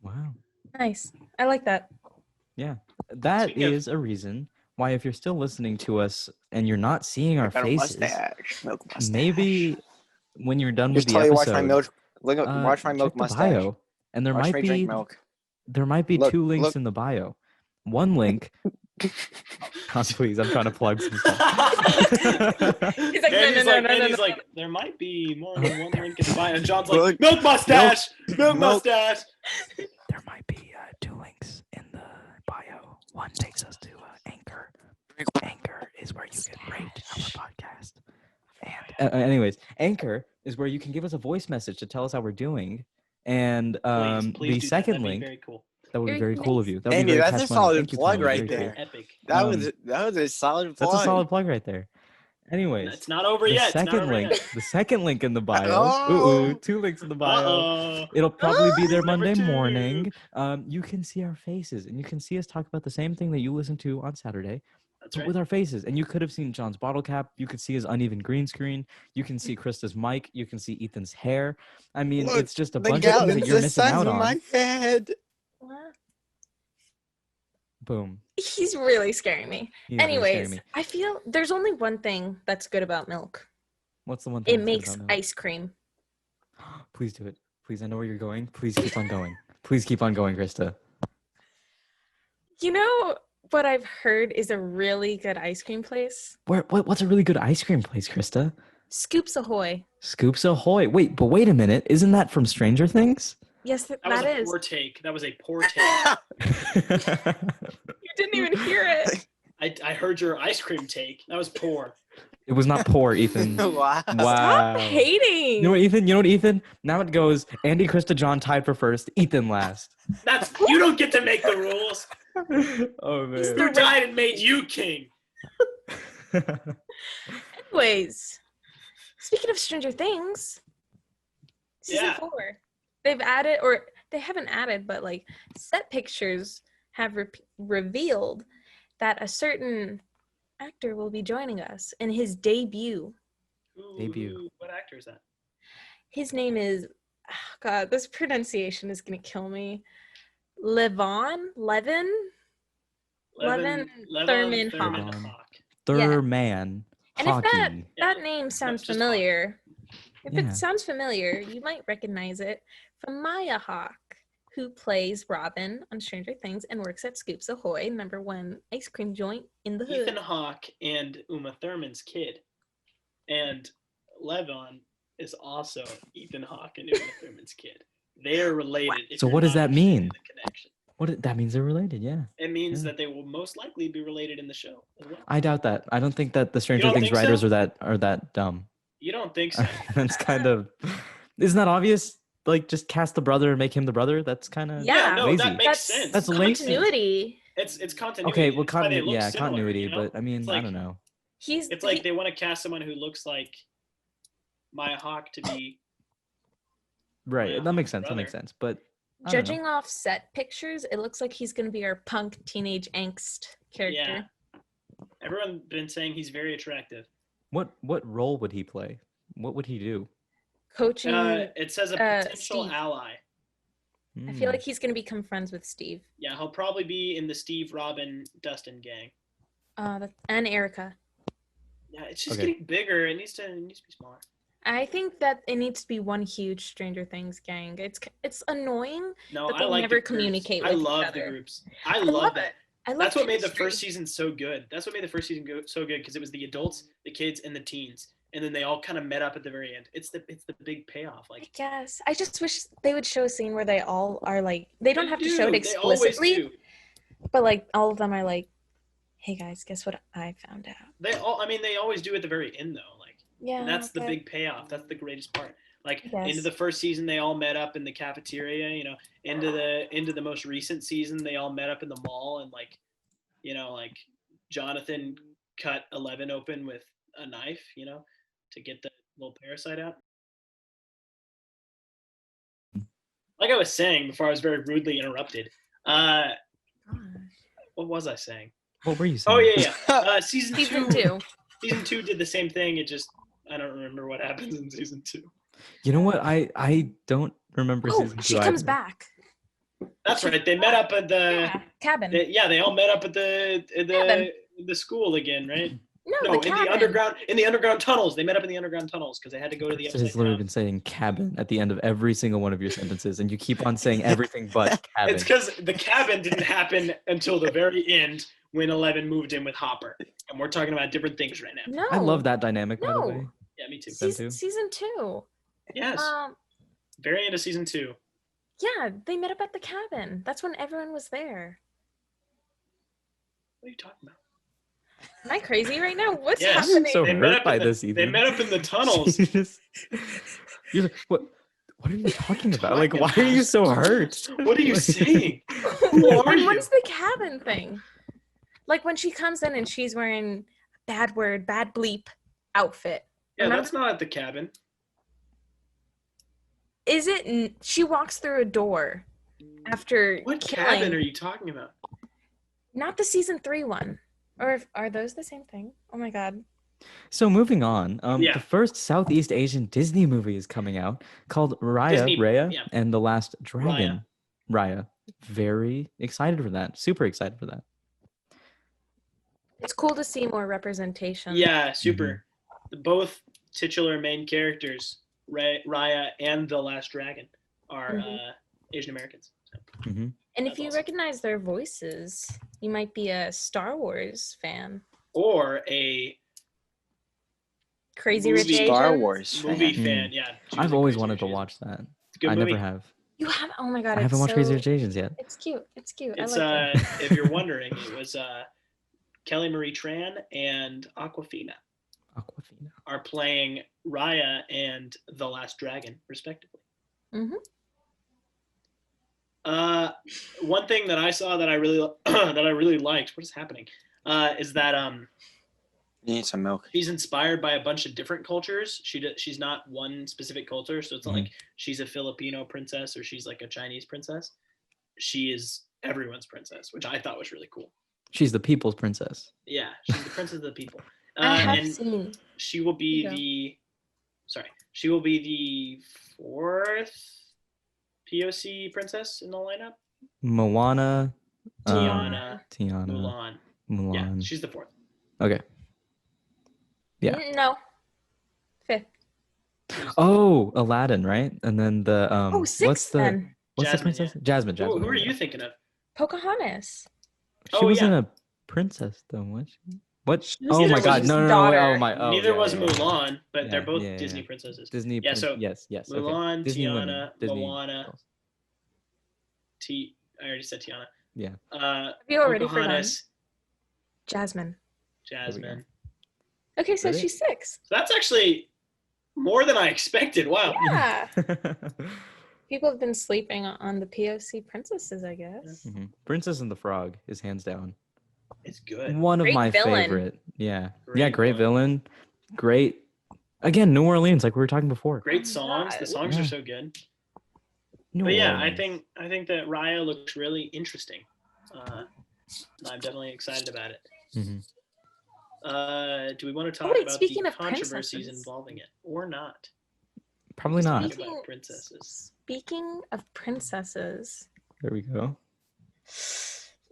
Wow. Nice. I like that. Yeah. That Speaking of- is a reason why if you're still listening to us and you're not seeing our Got a faces, mustache, milk mustache. maybe when you're done Just with tell the you episode, watch my milk. Look at watch my check milk the mustache. bio, and there Watch might me be drink milk. Look, 2 links in the bio. One link. Oh, please, I'm trying to plug some stuff. He's like, Andy's no, like, no, Andy's no. like, there might be more than one link in the bio. And John's like, Look, milk mustache! Milk milk. mustache! There might be 2 links in the bio. One takes us to Anchor. Anchor is where you can rate our podcast. And anyways, Anchor is where you can give us a voice message to tell us how we're doing. And Please the do that. second That'd be link, very cool. that would be Very very cool of nice. you. That would be Andy, very that's a cash money. solid Thank you, plug Tony. right Very cool. there. Epic. That Um, was a solid plug. That's a solid plug right there. Anyways, It's not over the yet. It's not second over link, yet. the second link in the bio. Oh. 2 links in the bio. Uh-oh. It'll probably be there Number Monday 2. morning. You can see our faces, and you can see us talk about the same thing that you listen to on Saturday, That's but right. with our faces. And you could have seen John's bottle cap. You could see his uneven green screen. You can see Krista's mic. You can see Ethan's hair. I mean, Look, it's just a the bunch of things that gallons, you're the missing sun's out in on. my head. What? Boom. He's really scaring me. He is really scaring Anyways, me. I feel there's only one thing that's good about milk. What's the one thing It that's good makes about milk? ice cream. Please do it. Please, I know where you're going. Please keep on going. Please keep on going, Krista. You know what I've heard is a really good ice cream place? What's a really good ice cream place, Krista? Scoops Ahoy. Scoops Ahoy. Wait a minute. Isn't that from Stranger Things? Yes, That was that a is. poor take. That was a poor take. You didn't even hear it. I heard your ice cream take. That was poor. It was not poor, Ethan. Wow. Stop Wow. hating. You know what, Ethan? Now it goes Andy, Krista, John tied for first. Ethan last. That's you don't get to make the rules. Oh man. Who died and made you king? Anyways, speaking of Stranger Things, season Yeah. 4, they've added, or they haven't added, but like set pictures have revealed that a certain actor will be joining us in his debut. Debut. What actor is that? His name is, oh God, this pronunciation is gonna kill me. Levin Thurman Hawk. Thurman And if Hockey. that name sounds just familiar, if Yeah. it sounds familiar, you might recognize it from Maya Hawke, who plays Robin on Stranger Things and works at Scoops Ahoy, #1 ice cream joint in the hood. Ethan Hawke and Uma Thurman's kid. And Levon is also Ethan Hawke and Uma Thurman's kid. They are related. if So you're what does not that mean? understanding the connection. That means they're related, yeah. It means Yeah. that they will most likely be related in the show as well. I doubt that. I don't think that the Stranger don't Things think writers so? are that dumb. You don't think so? That's kind of isn't that obvious? Like just cast the brother and make him the brother? That's kind of Yeah, no, lazy. that makes sense. That's lazy. continuity. It's continuity. Okay, well It's why they look yeah, similar, continuity, you know? but I mean, It's I like- don't know. It's like they want to cast someone who looks like Maya Hawke to be. Right. Yeah, That makes sense. brother. That makes sense. But I don't know. Judging off set pictures, it looks like he's going to be our punk teenage angst character. Yeah. Everyone's been saying he's very attractive. What role would he play? What would he do? Coaching. It says a potential Steve. ally. I feel Hmm. like he's gonna become friends with Steve. Yeah, he'll probably be in the Steve, Robin, Dustin gang. And Erica. Yeah, it's just Okay. getting bigger. It needs to be smaller. I think that it needs to be one huge Stranger Things gang. It's annoying. No, But I they like never the groups. communicate I with each love the other. groups. I love that. I love That's what made the chemistry. first season so good. That's what made the first season so good because it was the adults, the kids, and the teens, and then they all kind of met up at the very end. It's the big payoff. I Like guess. I just wish they would show a scene where they all are like they don't have to show it They always explicitly, do. but like all of them are like, "Hey guys, guess what I found out?" They always do at the very end though. Like Yeah. that's the but- big payoff. That's the greatest part. Like Yes. into the first season, they all met up in the cafeteria. You know, into the most recent season, they all met up in the mall and like, you know, like Jonathan cut 11 open with a knife. You know, to get the little parasite out. Like I was saying before, I was very rudely interrupted. Gosh. What was I saying? What were you saying? Oh yeah. Season Season 2. 2. Season 2 did the same thing. It just I don't remember what happens in season 2. You know what? I don't remember Oh, season 2 she comes either. back. That's right. They met up at the Cabin. they all met up at the Cabin. the school again, right? No, No, the in cabin. the underground tunnels. They met up in the underground tunnels because they had to go to the Chris upside has literally down. been saying cabin at the end of every single one of your sentences, and you keep on saying everything but cabin. It's because the cabin didn't happen until the very end when 11 moved in with Hopper, and we're talking about different things right now. No. I love that dynamic, by the No. way. Yeah, me too. Season 2. Yes, very end of season 2. Yeah, they met up at the cabin. That's when everyone was there. What are you talking about? Am I crazy right now? What's Yes. happening? So They hurt met up by in the, this, They Ethan. met up in the tunnels. You're like, what are you talking about? Like, why are you so hurt? What are you saying? Who are And you? what's the cabin thing? Like when she comes in and she's wearing bad bleep outfit. Yeah, Remember? that's not at the cabin. Is it? She walks through a door after What killing. cabin are you talking about? Not the season 3 one. Or are those the same thing? Oh my god. So moving on, Yeah. the first Southeast Asian Disney movie is coming out called Disney, Raya yeah. and the Last Dragon. Raya. Very excited for that. Super excited for that. It's cool to see more representation. Yeah, super. Both titular main characters, Raya and the Last Dragon, are Mhm. Asian Americans. So, Hmm. And if That's you awesome. recognize their voices, you might be a Star Wars fan. or a Crazy Movie. Rich Asians. Star Wars movie fan. fan. Yeah, I've always Crazy wanted Rich to Asians. watch that. It's a good I movie. never have. You have? Oh my god! I haven't watched Crazy Rich Asians yet. It's cute. It's cute. It's I like it. if you're wondering, it was Kelly Marie Tran and Aquafina Aquafina. are playing Raya and the Last Dragon, respectively. Mhm. One thing that I saw that I really that I really liked. What is happening? Is that You need some milk. she's inspired by a bunch of different cultures. She's not one specific culture, so it's not like she's a Filipino princess or she's like a Chinese princess. She is everyone's princess, which I thought was really cool. She's the people's princess. Yeah, she's the princess of the people. I have and seen. she will be Yeah. she will be the 4th POC princess in the lineup. Moana. Tiana, Tiana. Mulan. Mulan. Yeah, she's the 4th. Okay. Yeah. No. 5th. Oh, Aladdin, right? And then the Oh, 6th what's the then. what's Jasmine, the princess? Jasmine. Who Jasmine. are yeah. you thinking of? Pocahontas. She Oh, wasn't yeah. a princess though, was she? What? She was Oh Neither my was God! his No, daughter. Oh my. Oh, Neither yeah, was yeah, yeah. Mulan, but Yeah, they're both yeah, Disney yeah. princesses. Disney. Yeah, so yes. Okay. Mulan, Disney Tiana, women. Disney Moana. girls. I already said Tiana. Yeah. Have you already forgotten? Pocahontas, Jasmine. Jasmine. Okay, so Really? she's 6. So that's actually more than I expected. Wow. Yeah. People have been sleeping on the POC princesses, I guess. Mhm. Princess and the Frog is hands down It's good. one of Great my villain. favorite. Yeah. Great Great villain. Great. Again, New Orleans, like we were talking before. Great songs. The God. songs Yeah. are so good. New But yeah, I Orleans. think that Raya looks really interesting. I'm definitely excited about it. Mhm. Do we want to talk wait, about speaking the of controversies princesses. involving it or not? Probably Let's not. talk about princesses. Speaking of princesses, There we go.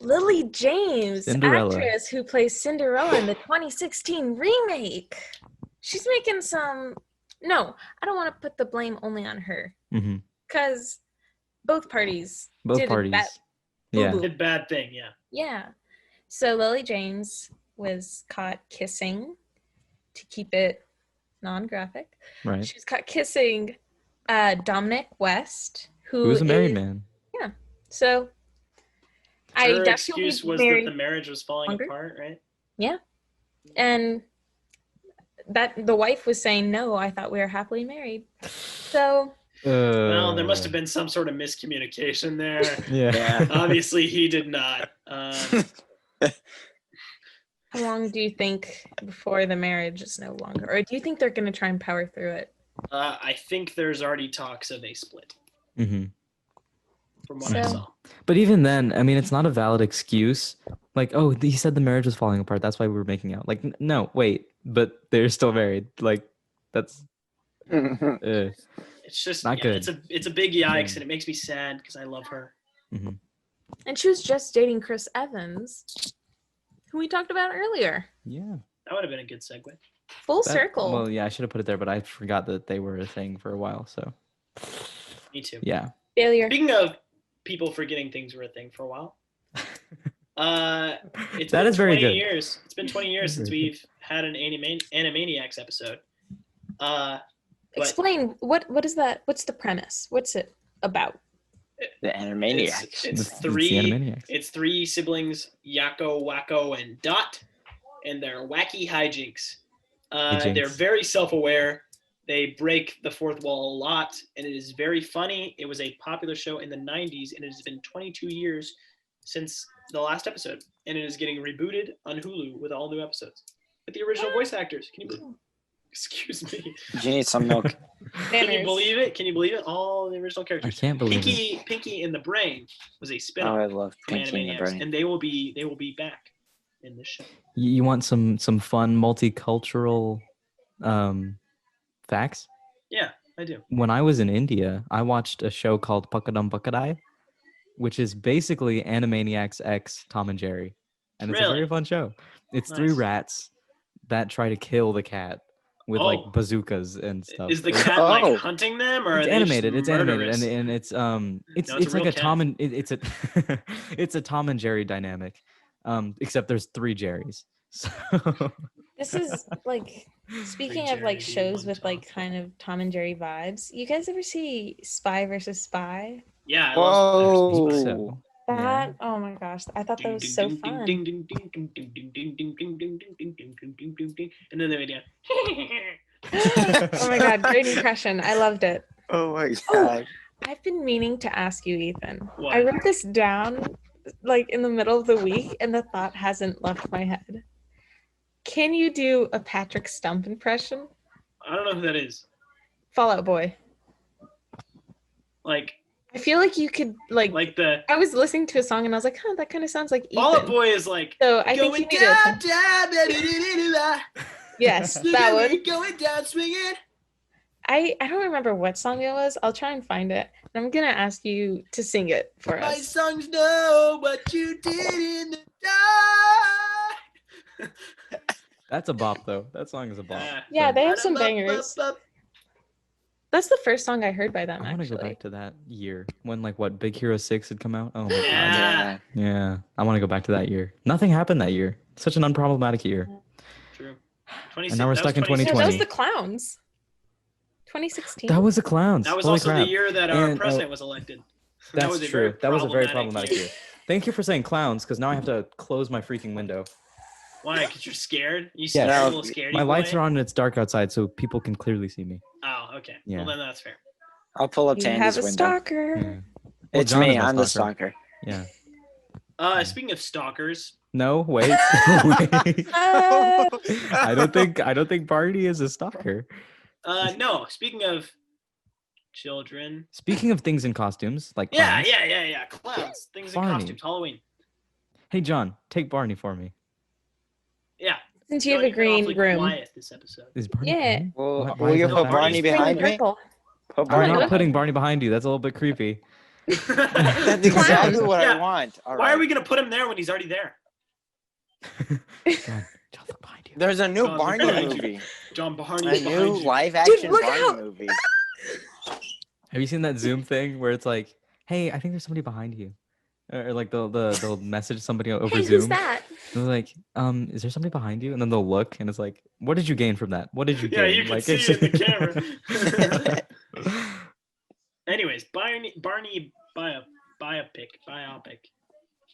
Lily James, Cinderella. actress who plays Cinderella in the 2016 remake. She's making some. No, I don't want to put the blame only on her Hmm. because both parties Both did parties. a bad Yeah. boo-boo. Did bad thing, yeah. Yeah. So Lily James was caught kissing, to keep it non-graphic. Right. She was caught kissing Dominic West, Who's a married is- man? Yeah. So I Her doubt excuse she'll be was that married the marriage was falling longer. apart, right? And that the wife was saying, no, I thought we were happily married. So Well, there must have been some sort of miscommunication there. Yeah. Yeah. Obviously, he did not. how long do you think before the marriage is no longer? Or do you think they're going to try and power through it? I think there's already talks of a split, Hmm. from what I So- saw. But even then, I mean, it's not a valid excuse. Like, oh, he said the marriage was falling apart. That's why we were making out. Like, no, wait, but they're still married. Like, that's It's just Not good. It's a big yikes, Yeah. and it makes me sad because I love her. And she was just dating Chris Evans, who we talked about earlier. yeah. That would have been a good segue. Full That- circle. Well, yeah, I should have put it there, but I forgot that they were a thing for a while. So, Me too. yeah. Failure. Speaking of people forgetting things were a thing for a while, it's That been is very 20 good. years. It's been 20 years since Very good. we've had an Animaniacs episode. But Explain what is that? What's the premise? What's it about? The Animaniacs. it's It's the three. Animaniacs. It's three siblings, Yakko, Wacko, and Dot, and their wacky hijinks. Hijinks. They're very self-aware. They break the fourth wall a lot, and it is very funny. It was a popular show in the 90s, and it has been 22 years since the last episode, and it is getting rebooted on Hulu with all new episodes with the original voice actors. Can you believe? Excuse me. You need some milk. Can you Manners. believe it? Can you believe it? All the original I characters. can't believe it. Pinky in the Brain was a Oh, spin-off I love from Pinky in the Animaniacs, Brain. and they will be back in this show. You want some fun multicultural facts? Yeah, I do. When I was in India, I watched a show called Pakadam Pakadai, which is basically Animaniacs X Tom and Jerry. And it's a Really? very fun show. It's three Nice. rats that try to kill the cat with Oh. like bazookas and stuff. Is the It's- cat Oh. like hunting them, or are it's they animated. just It's animated, murderous? and it's No, it's it's a like real a Tom cat. and it's a it's a Tom and Jerry dynamic, except there's three Jerrys. So This is like speaking of like Jerry, shows one with like Tom. kind of Tom and Jerry vibes. You guys ever see Spy versus Spy? Yeah. I love Whoa. so yeah. That oh my gosh, I thought that was so fun. And then they would go. Oh my god, great impression. I loved it. Oh my Oh. god. I've been meaning to ask you, Ethan. What? I wrote this down like in the middle of the week and the thought hasn't left my head. Can you do a Patrick Stump impression? I don't know who that is. Fallout Boy. Like I feel like you could like the I was listening to a song and I was like, huh, that kind of sounds like Ethan. Fall Out Boy is like So I think you going need down, to down, yes, that one. going down, swinging. I don't remember what song it was. I'll try and find it. And I'm gonna ask you to sing it for My us. songs know what you did in the dark. That's a bop though. That song is a bop. Yeah, So, they have some bangers. That's the first song I heard by them I want to actually. go back to that year when like what Big Hero 6 had come out. Oh my god. Yeah. Yeah, I want to go back to that year. Nothing happened that year. Such an unproblematic year. True. And now we're stuck in No, that was 2020. the Clowns. 2016. That was the clowns. That was Holy also crap. the year that our And, president was elected. That's was a true. very That was a very problematic year. year. Thank you for saying clowns, because now I have to close my freaking window. Why? Because you're scared? You Yes. scared? No, A little scared? My lights are on and it's dark outside, so people can clearly see me. Oh, okay. Yeah. Well, then that's fair. I'll pull up You to have Andy's a window. stalker. Yeah. Well, It's John is me. my I'm the stalker. stalker. Yeah. Speaking of stalkers, No, wait. Wait. Uh, I don't think Barney is a stalker. no. Speaking of children, Speaking of things in costumes, like yeah, clowns, yeah. Clowns, things in Barney. costumes, Halloween. Hey, John, take Barney for me. Yeah. Since you have John, a you've been green awfully room. quiet this episode. Is Barney? Yeah. green? Well, Why will is you that put bad? Barney Barney's behind me? Purple. Put I'm Barney not behind putting Barney behind you. That's a little bit creepy. That's exactly what Yeah. I want. All Why right. are we gonna put him there when he's already there? John, look behind you. There's a new John, look Barney behind you. movie. John, Barney A is new behind you. live action look Barney out. movie. Have you seen that Zoom thing where it's like, "Hey, I think there's somebody behind you," or like they'll message somebody over Hey, Zoom. who's that? They're like, is there somebody behind you? And then they'll look, and it's like, what did you gain from that? What did you Yeah, gain? you can like, see it in the camera. Anyways, Barney biopic.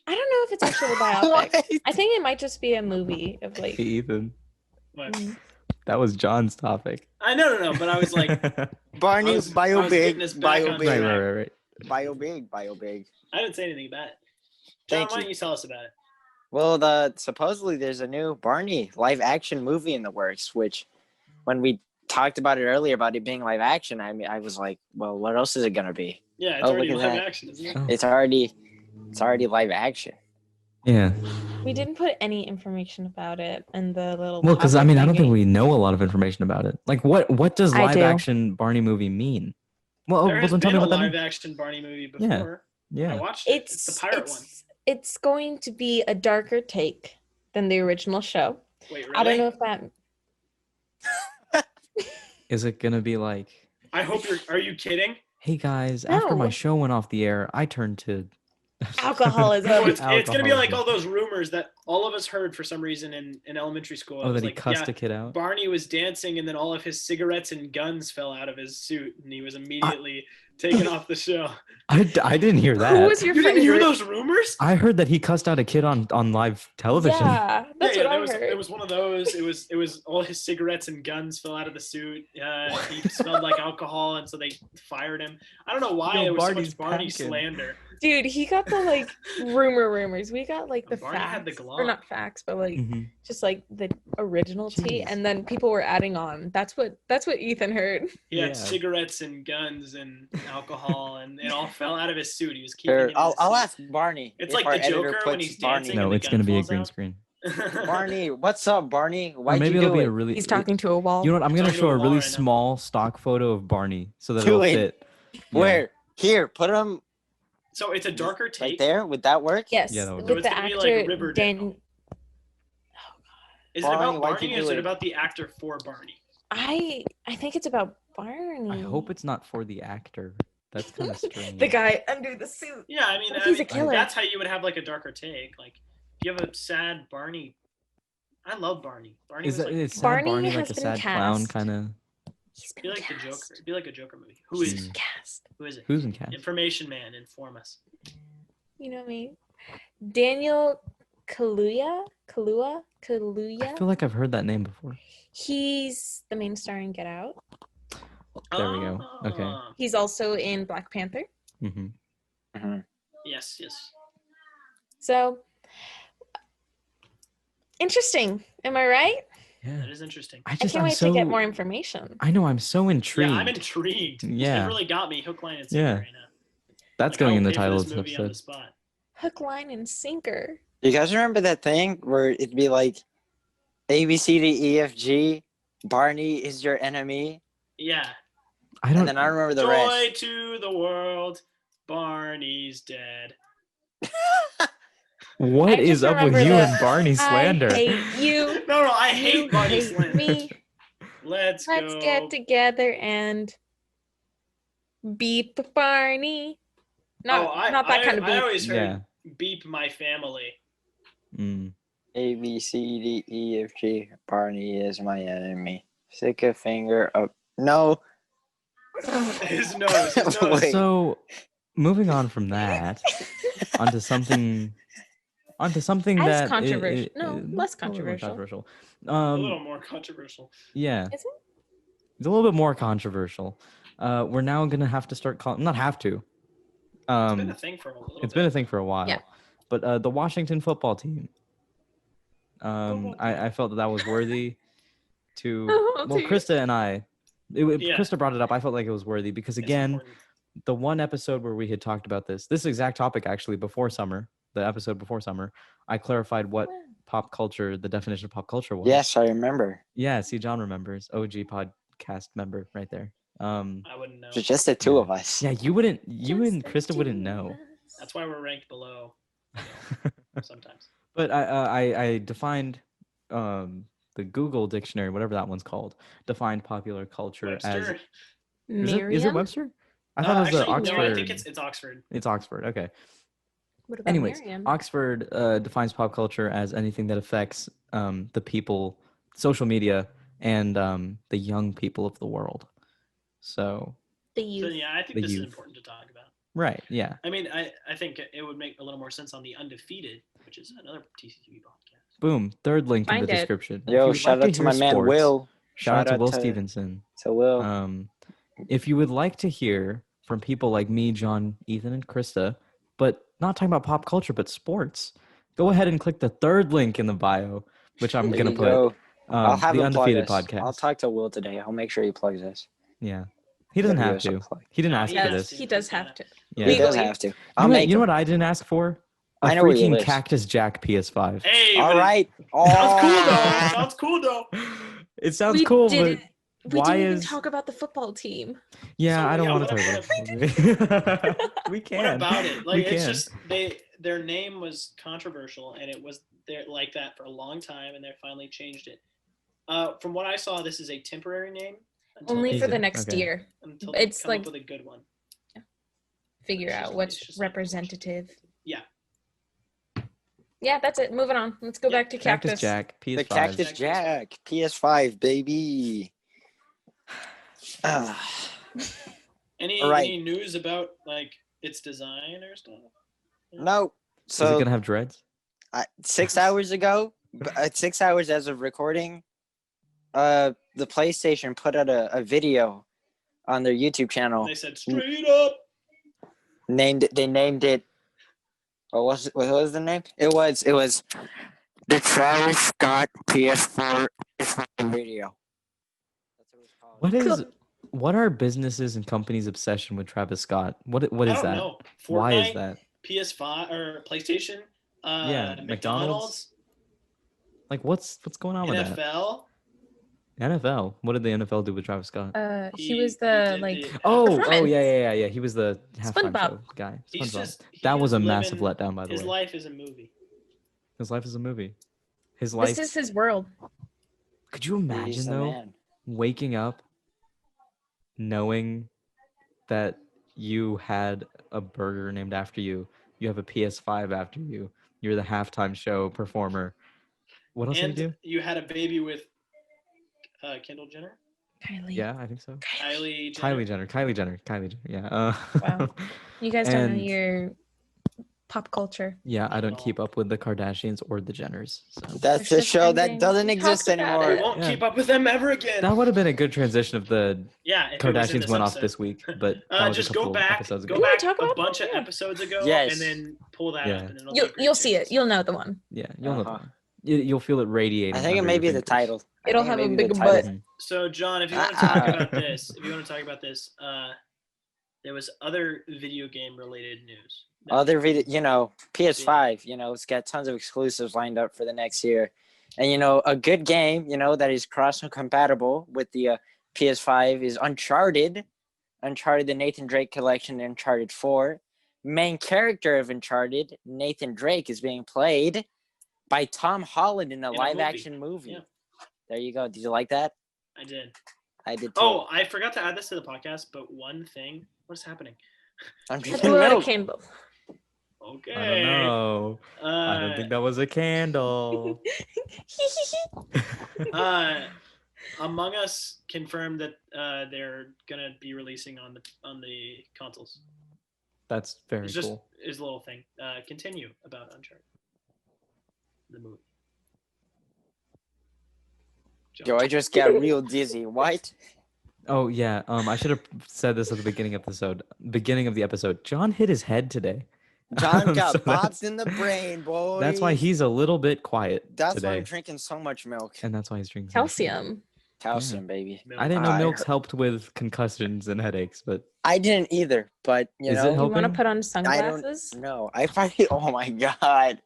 I don't know if it's actually a biopic. What? I think it might just be a movie of like. Hey, Ethan, What? that was John's topic. I no, but I was like, Barney I was bio getting big, us back bio on big, track. right. bio big, bio big. I didn't say anything about it. John, Thank why you. don't you tell us about it? Well, supposedly there's a new Barney live action movie in the works. Which, when we talked about it earlier about it being live action, I mean, I was like, well, what else is it gonna be? Yeah, it's Oh, already look at live that. action, isn't it? Oh. It's already live action. Yeah. We didn't put any information about it in the little. Well, because I topic mean, I don't think thingy. we know a lot of information about it. Like, what does I live do. action Barney movie mean? Well, There has then tell been me a what that live means. action Barney movie Yeah. before. I Yeah. watched it. It's the pirate one. It's going to be a darker take than the original show. Wait, really? I don't know if that. Is it gonna be like, I hope you're. Are you kidding? hey guys, after my No. show went off the air, I turned to Alcoholism. No, it's gonna be like Alcoholism. all those rumors that all of us heard for some reason in elementary school. It Oh, was that he like, cussed yeah, a kid out. Barney was dancing, and then all of his cigarettes and guns fell out of his suit, and he was immediately taken off the show. I didn't hear that. Who was your You friend didn't hear group? those rumors? I heard that he cussed out a kid on live television. Yeah, that's what I there heard. was one of those. It was all his cigarettes and guns fell out of the suit. He smelled like alcohol, and so they fired him. I don't know why Yo, there was Barney's so much Barney packing. slander. Dude, he got the like rumors. We got like the Barney facts, had the or glove. not facts, but like Mhm. just like the original tea, Jeez. and then people were adding on. That's what Ethan heard. He had Yeah. cigarettes and guns and alcohol, and it all fell out of his suit. He was keeping. Sure, it in I'll his ask suit. Barney. It's if like our the editor Joker when puts he's Barney. dancing. No, and the it's gun gonna be a falls green out. screen. Barney, what's up, Barney? Or Why'd maybe you it'll do be it? a really. He's talking to a wall. You know what? I'm gonna Talking show to a a wall really right now. small stock photo of Barney so that Do it'll it. fit. Yeah. Where? Here, put him So it's a darker right take. there. Would that work? Yes, Yeah, that would with be- So it's the gonna be actor like Riverdale. Dan. Is Barney, it about why'd Barney you or is do it it? about the actor for Barney? I think it's about Barney. I hope it's not for the actor. That's kind of strange. the guy under the suit. Yeah, I mean, What if he's a killer? that's how you would have like a darker take. Like if you have a sad Barney. I love Barney. Barney Is was that like, is sad Barney Barney has like a been sad clown cast. kind of? He's be been like the cast. Joker. It'd be like a Joker movie. Who He's is been it? cast. Who is it? Who's in cast? Information man, inform us. You know me. Daniel Kaluuya. I feel like I've heard that name before. He's the main star in Get Out. There we go. Okay. Ah, He's also in Black Panther. hmm Yes. So interesting. Am I right? Yeah. That is interesting. I I just can't I'm wait so to get more information. I know I'm so intrigued. Yeah, I'm intrigued. Yeah. You really got me hook, line, and sinker Yeah. right now. That's Like, going I'll in the pay for title this of this movie on the episode. spot. Hook, line, and sinker. You guys remember that thing where it'd be like A B C D E F G, Barney is your enemy, Yeah. I and don't. then I remember the Joy rest. to the world. Barney's dead. What I is just up with remember you the, and Barney slander? I hate you. No, I You hate Barney hate slander. me. Let's Let's go. get together and beep Barney. Not, not that kind of I beep. always heard Yeah. beep my family. Mm. A B C D E F G, Barney is my enemy. Stick a finger up. No. His nose. His nose. Wait. So, moving on from that, onto something As that controversial. No, less a little more controversial. controversial. A little more controversial. Yeah, Is it? it's a little bit more controversial. We're now gonna have to start calling. Not have to. It's been a thing for a little It's bit. been a thing for a while. Yeah. But the Washington football team. I felt that was worthy to. Oh, Well, dear. Krista and I. Yeah. Krista brought it up. I felt like it was worthy because It's again, important. the one episode where we had talked about this exact topic actually before summer, the episode before summer, I clarified what the definition of pop culture was. Yes, I remember. Yeah, see, John remembers. OG podcast member right there. I wouldn't know. It's just the two of us. Yeah, you and Krista wouldn't know. That's why we're ranked below sometimes. But I defined the Google dictionary, whatever that one's called, defined popular culture Webster? as is it Webster? I thought it was actually, Oxford. No, I think it's Oxford. It's Oxford. Okay. What about Anyways, Merriam? Oxford defines pop culture as anything that affects the people, social media, and the young people of the world. So. The So youth. yeah, I think The this is youth. important to talk about. Right. Yeah. I mean, I think it would make a little more sense on the Undefeated, which is another TCTV podcast. Boom. Third link in Find the it. description. If Yo, you'd shout like out to hear my man sports, Will. Shout out to Will Stevenson. To Will. If you would like to hear from people like me, John, Ethan, and Krista, but not talking about pop culture, but sports, go ahead and click the third link in the bio, which I'm There going to you put go. I'll have the him plug Undefeated us. podcast. I'll talk to Will today. I'll make sure he plugs us. Yeah. He doesn't Give have us a to. plug. He didn't No, ask he for has this. to. He does have to. Yeah. He does Legally. have to. You I'll know, make you know him. what I didn't ask for? A I know where he freaking lives. Cactus Jack PS5. Hey, All but right. Sounds cool Oh. though. Sounds cool though. It sounds We cool, didn't- but We why didn't even is talk about the football team. yeah? So, I don't yeah, want to what talk about it. We can. What about it? Like, we it's can. just their name was controversial, and it was there like that for a long time, and they finally changed it. From what I saw, this is a temporary name. Until Only they- for the Easy. next Okay. year. Until they It's come like- up with a good one. Figure It's out just- what's it's just like- representative. Yeah. Yeah, that's it. Moving on. Let's go Yeah, back to Cactus Cactus. Jack PS5. The Cactus Jack. PS5, baby. Any Right. any news about like its design or stuff? No. Is it So gonna have dreads? 6 hours ago, 6 hours as of recording, the PlayStation put out a video on their YouTube channel. They said straight up. They named it. What was the name? It was the Travis Scott PS4 video. That's what it was called. What is? What are businesses and companies' obsession with Travis Scott? What is I don't that? know. Why is Fortnite, that? PS5 or PlayStation? Yeah, McDonald's? Like what's going on with that? NFL. NFL. What did the NFL do with Travis Scott? He was the did like the- Oh performance. yeah. He was the halftime SpongeBob. show guy. He's SpongeBob. just- That he was is a massive living letdown, by the His way. life is a movie. His life is a movie. His this life. is his world. Could you He's imagine the though, man. waking up, knowing that you had a burger named after you, you have a PS5 after you, you're the halftime show performer. What else And did you do? you had a baby with Kendall Jenner, Kylie. Yeah, I think so. Kylie Jenner. Kylie Jenner. Yeah. Wow. You guys don't know And- your pop culture. Yeah, I Not don't at all. keep up with the Kardashians or the Jenners. So That's They're a so show that trending. doesn't We exist talked about We anymore. won't Yeah. keep up with them ever again. that would have been a good transition if the Yeah, if it was in Kardashians this went off episode. this week, but that was Just a couple go back, episodes go ago. Yeah, back talk a about bunch that, of yeah. episodes ago, Yes. and then pull that Yeah. up. And it'll be a great You'll see it. series. You'll know the one. Yeah, you'll know the Uh-huh. one. You'll feel it radiating. I think it under may your be the fingers. title. I It'll think it have may a be the big title. butt. So, John, if you want to talk Uh-uh. about this, there was other video game related news. Other video, PS5, it's got tons of exclusives lined up for the next year. And, a good game, that is cross-compatible with the PS5 is Uncharted. Uncharted, the Nathan Drake collection, Uncharted 4. Main character of Uncharted, Nathan Drake, is being played by Tom Holland in a movie. live-action movie. Yeah. There you go. Did you like that? I did. I did too. Oh, I forgot to add this to the podcast, but one thing. What is happening? I'm I drinking blew out a milk. candle. Okay. I don't know. I don't think that was a candle. Among Us confirmed that they're gonna be releasing on the consoles. That's very It's just cool. is a little thing. Continue about Uncharted, the movie. Yo, I just got real dizzy. What? Oh yeah. I should have said this at the beginning of the episode. John hit his head today. John got So bots in the brain, boy. That's why he's a little bit quiet That's why today, I'm drinking so much milk. and that's why he's drinking so much milk. Calcium. Calcium, baby. Milk. I didn't know I milk's heard- helped with concussions and headaches, but I didn't either, but you Is it know, Do you want to helping? put on I sunglasses? don't know. I probably. Oh my god.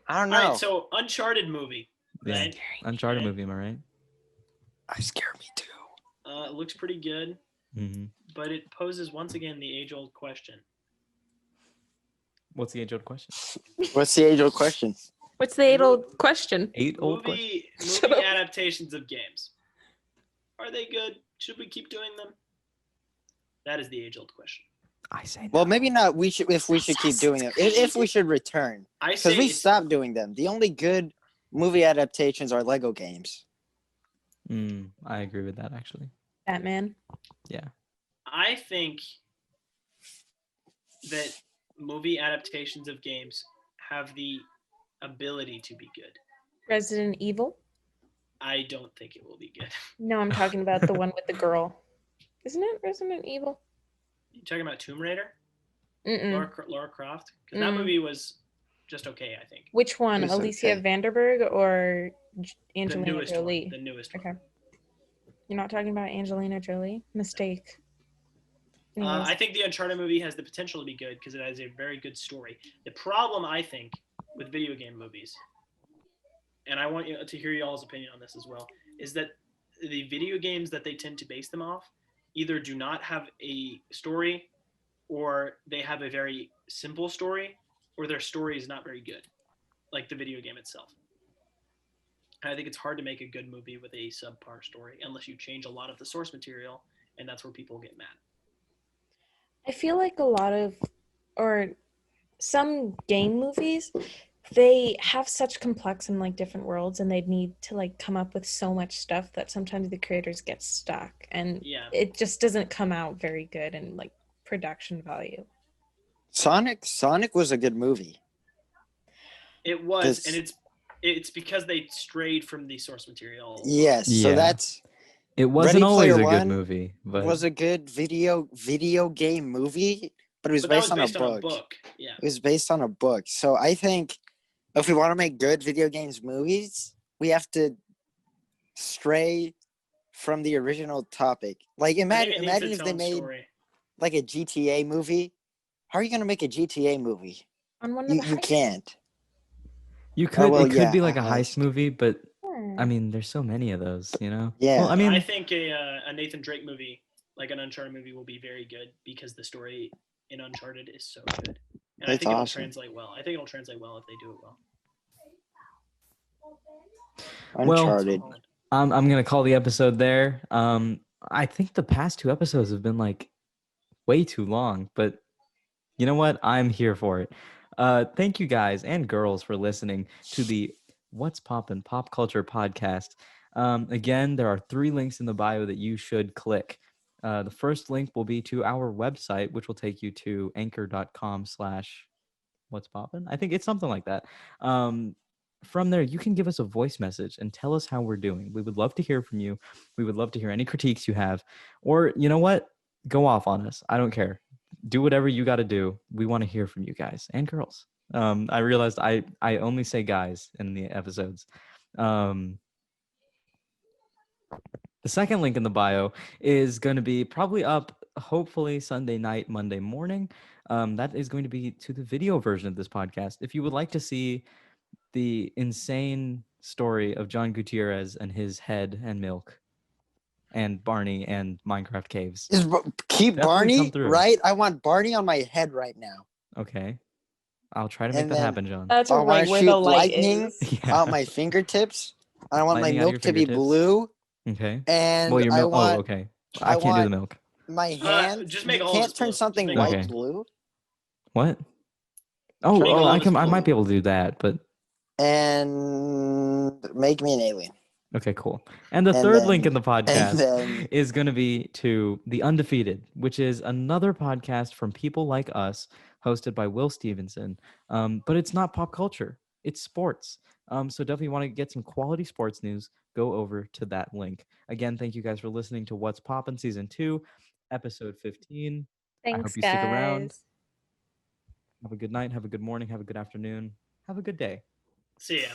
I don't know. All right, so Uncharted movie, yeah, right? Uncharted Okay. movie, am I right? I scare me too. It looks pretty good, Mm-hmm. but it poses once again the age-old question. What's the age-old question? What's the age-old question? What's the age-old question? Old question. Shut Movie up. adaptations of games. Are they good? Should we keep doing them? That is the age-old question. I say Well, no. maybe not. We should if we should keep doing them. If we should return, I say because we it's- stopped doing them. The only good movie adaptations are Lego games. I agree with that actually. Batman. Yeah. I think that movie adaptations of games have the ability to be good. Resident Evil. I don't think it will be good. No, I'm talking about the one with the girl. Isn't it Resident Evil? You talking about Tomb Raider? Mm-mm. Laura Croft? Because that movie was just okay, I think. Which one? It's Alicia okay. Vanderberg or The Angelina newest Jolie? one. The newest one. Okay. You're not talking about Angelina Jolie? Mistake. Anyways. I think the Uncharted movie has the potential to be good because it has a very good story. The problem, I think, with video game movies, and I want you to hear y'all's opinion on this as well, is that the video games that they tend to base them off either do not have a story, or they have a very simple story, or their story is not very good, like the video game itself. And I think it's hard to make a good movie with a subpar story unless you change a lot of the source material, and that's where people get mad. I feel like a lot of, or some game movies, they have such complex and like different worlds, and they need to like come up with so much stuff that sometimes the creators get stuck, and Yeah. it just doesn't come out very good in like production value. Sonic was a good movie. It was, This- and it's because they strayed from the source material. Yes, so Yeah. that's It wasn't Ready always Player a good One movie, but was a good video game movie, but it was But that based, was based on on a a book. Yeah. It was based on a book. So I think if we want to make good video games movies, we have to stray from the original topic. Like I think imagine it needs if its they own made story. like a GTA movie. How are you going to make a GTA movie? On one of You the you heist- can't. you could well, it could yeah, be like a a heist heist. movie, but Yeah. I mean, there's so many of those, you know. Yeah. Well, I mean, I think a Nathan Drake movie, like an Uncharted movie, will be very good because the story in Uncharted is so good. And I That's think it'll awesome. translate well. I think it'll translate well if they do it well. Well- Uncharted. I'm gonna call the episode there. I think the past two episodes have been like way too long, but you know what? I'm here for it. Thank you guys and girls for listening to the What's Poppin' Pop Culture Podcast. Again, there are 3 links in the bio that you should click. The first link will be to our website, which will take you to anchor.com/what's poppin'. I think it's something like that. From there, you can give us a voice message and tell us how we're doing. We would love to hear from you. We would love to hear any critiques you have. Or, you know what? Go off on us. I don't care. Do whatever you got to do. We want to hear from you guys and girls. I realized I only say guys in the episodes. The second link in the bio is going to be probably up hopefully Sunday night, Monday morning. That is going to be to the video version of this podcast. If you would like to see the insane story of John Gutierrez and his head and milk and Barney and Minecraft caves. Keep Definitely Barney, come through. right? I want Barney on my head right now. Okay. I'll try to make And that then- happen, John. That's I right want to where shoot the light lightning is. Yeah. out my fingertips. I want Lightning my out of your milk to be fingertips? blue. Okay. And Well, your I milk. want Oh, okay. I can't do the want milk. my hand. just make you all of can't us turn blue. Just something make all white of us blue. What? Oh, Make all I of us can. I blue. might be able to do that, but And make me an alien. okay, cool. And the And third then- link in the And podcast then is going to be to The Undefeated, which is another podcast from people like us, hosted by Will Stevenson. But it's not pop culture; it's sports. So definitely want to get some quality sports news. Go over to that link. Again, thank you guys for listening to What's Poppin' Season 2, Episode 15. Thanks, hope you stick around. guys. Have a good night. Have a good morning. Have a good afternoon. Have a good day. See ya.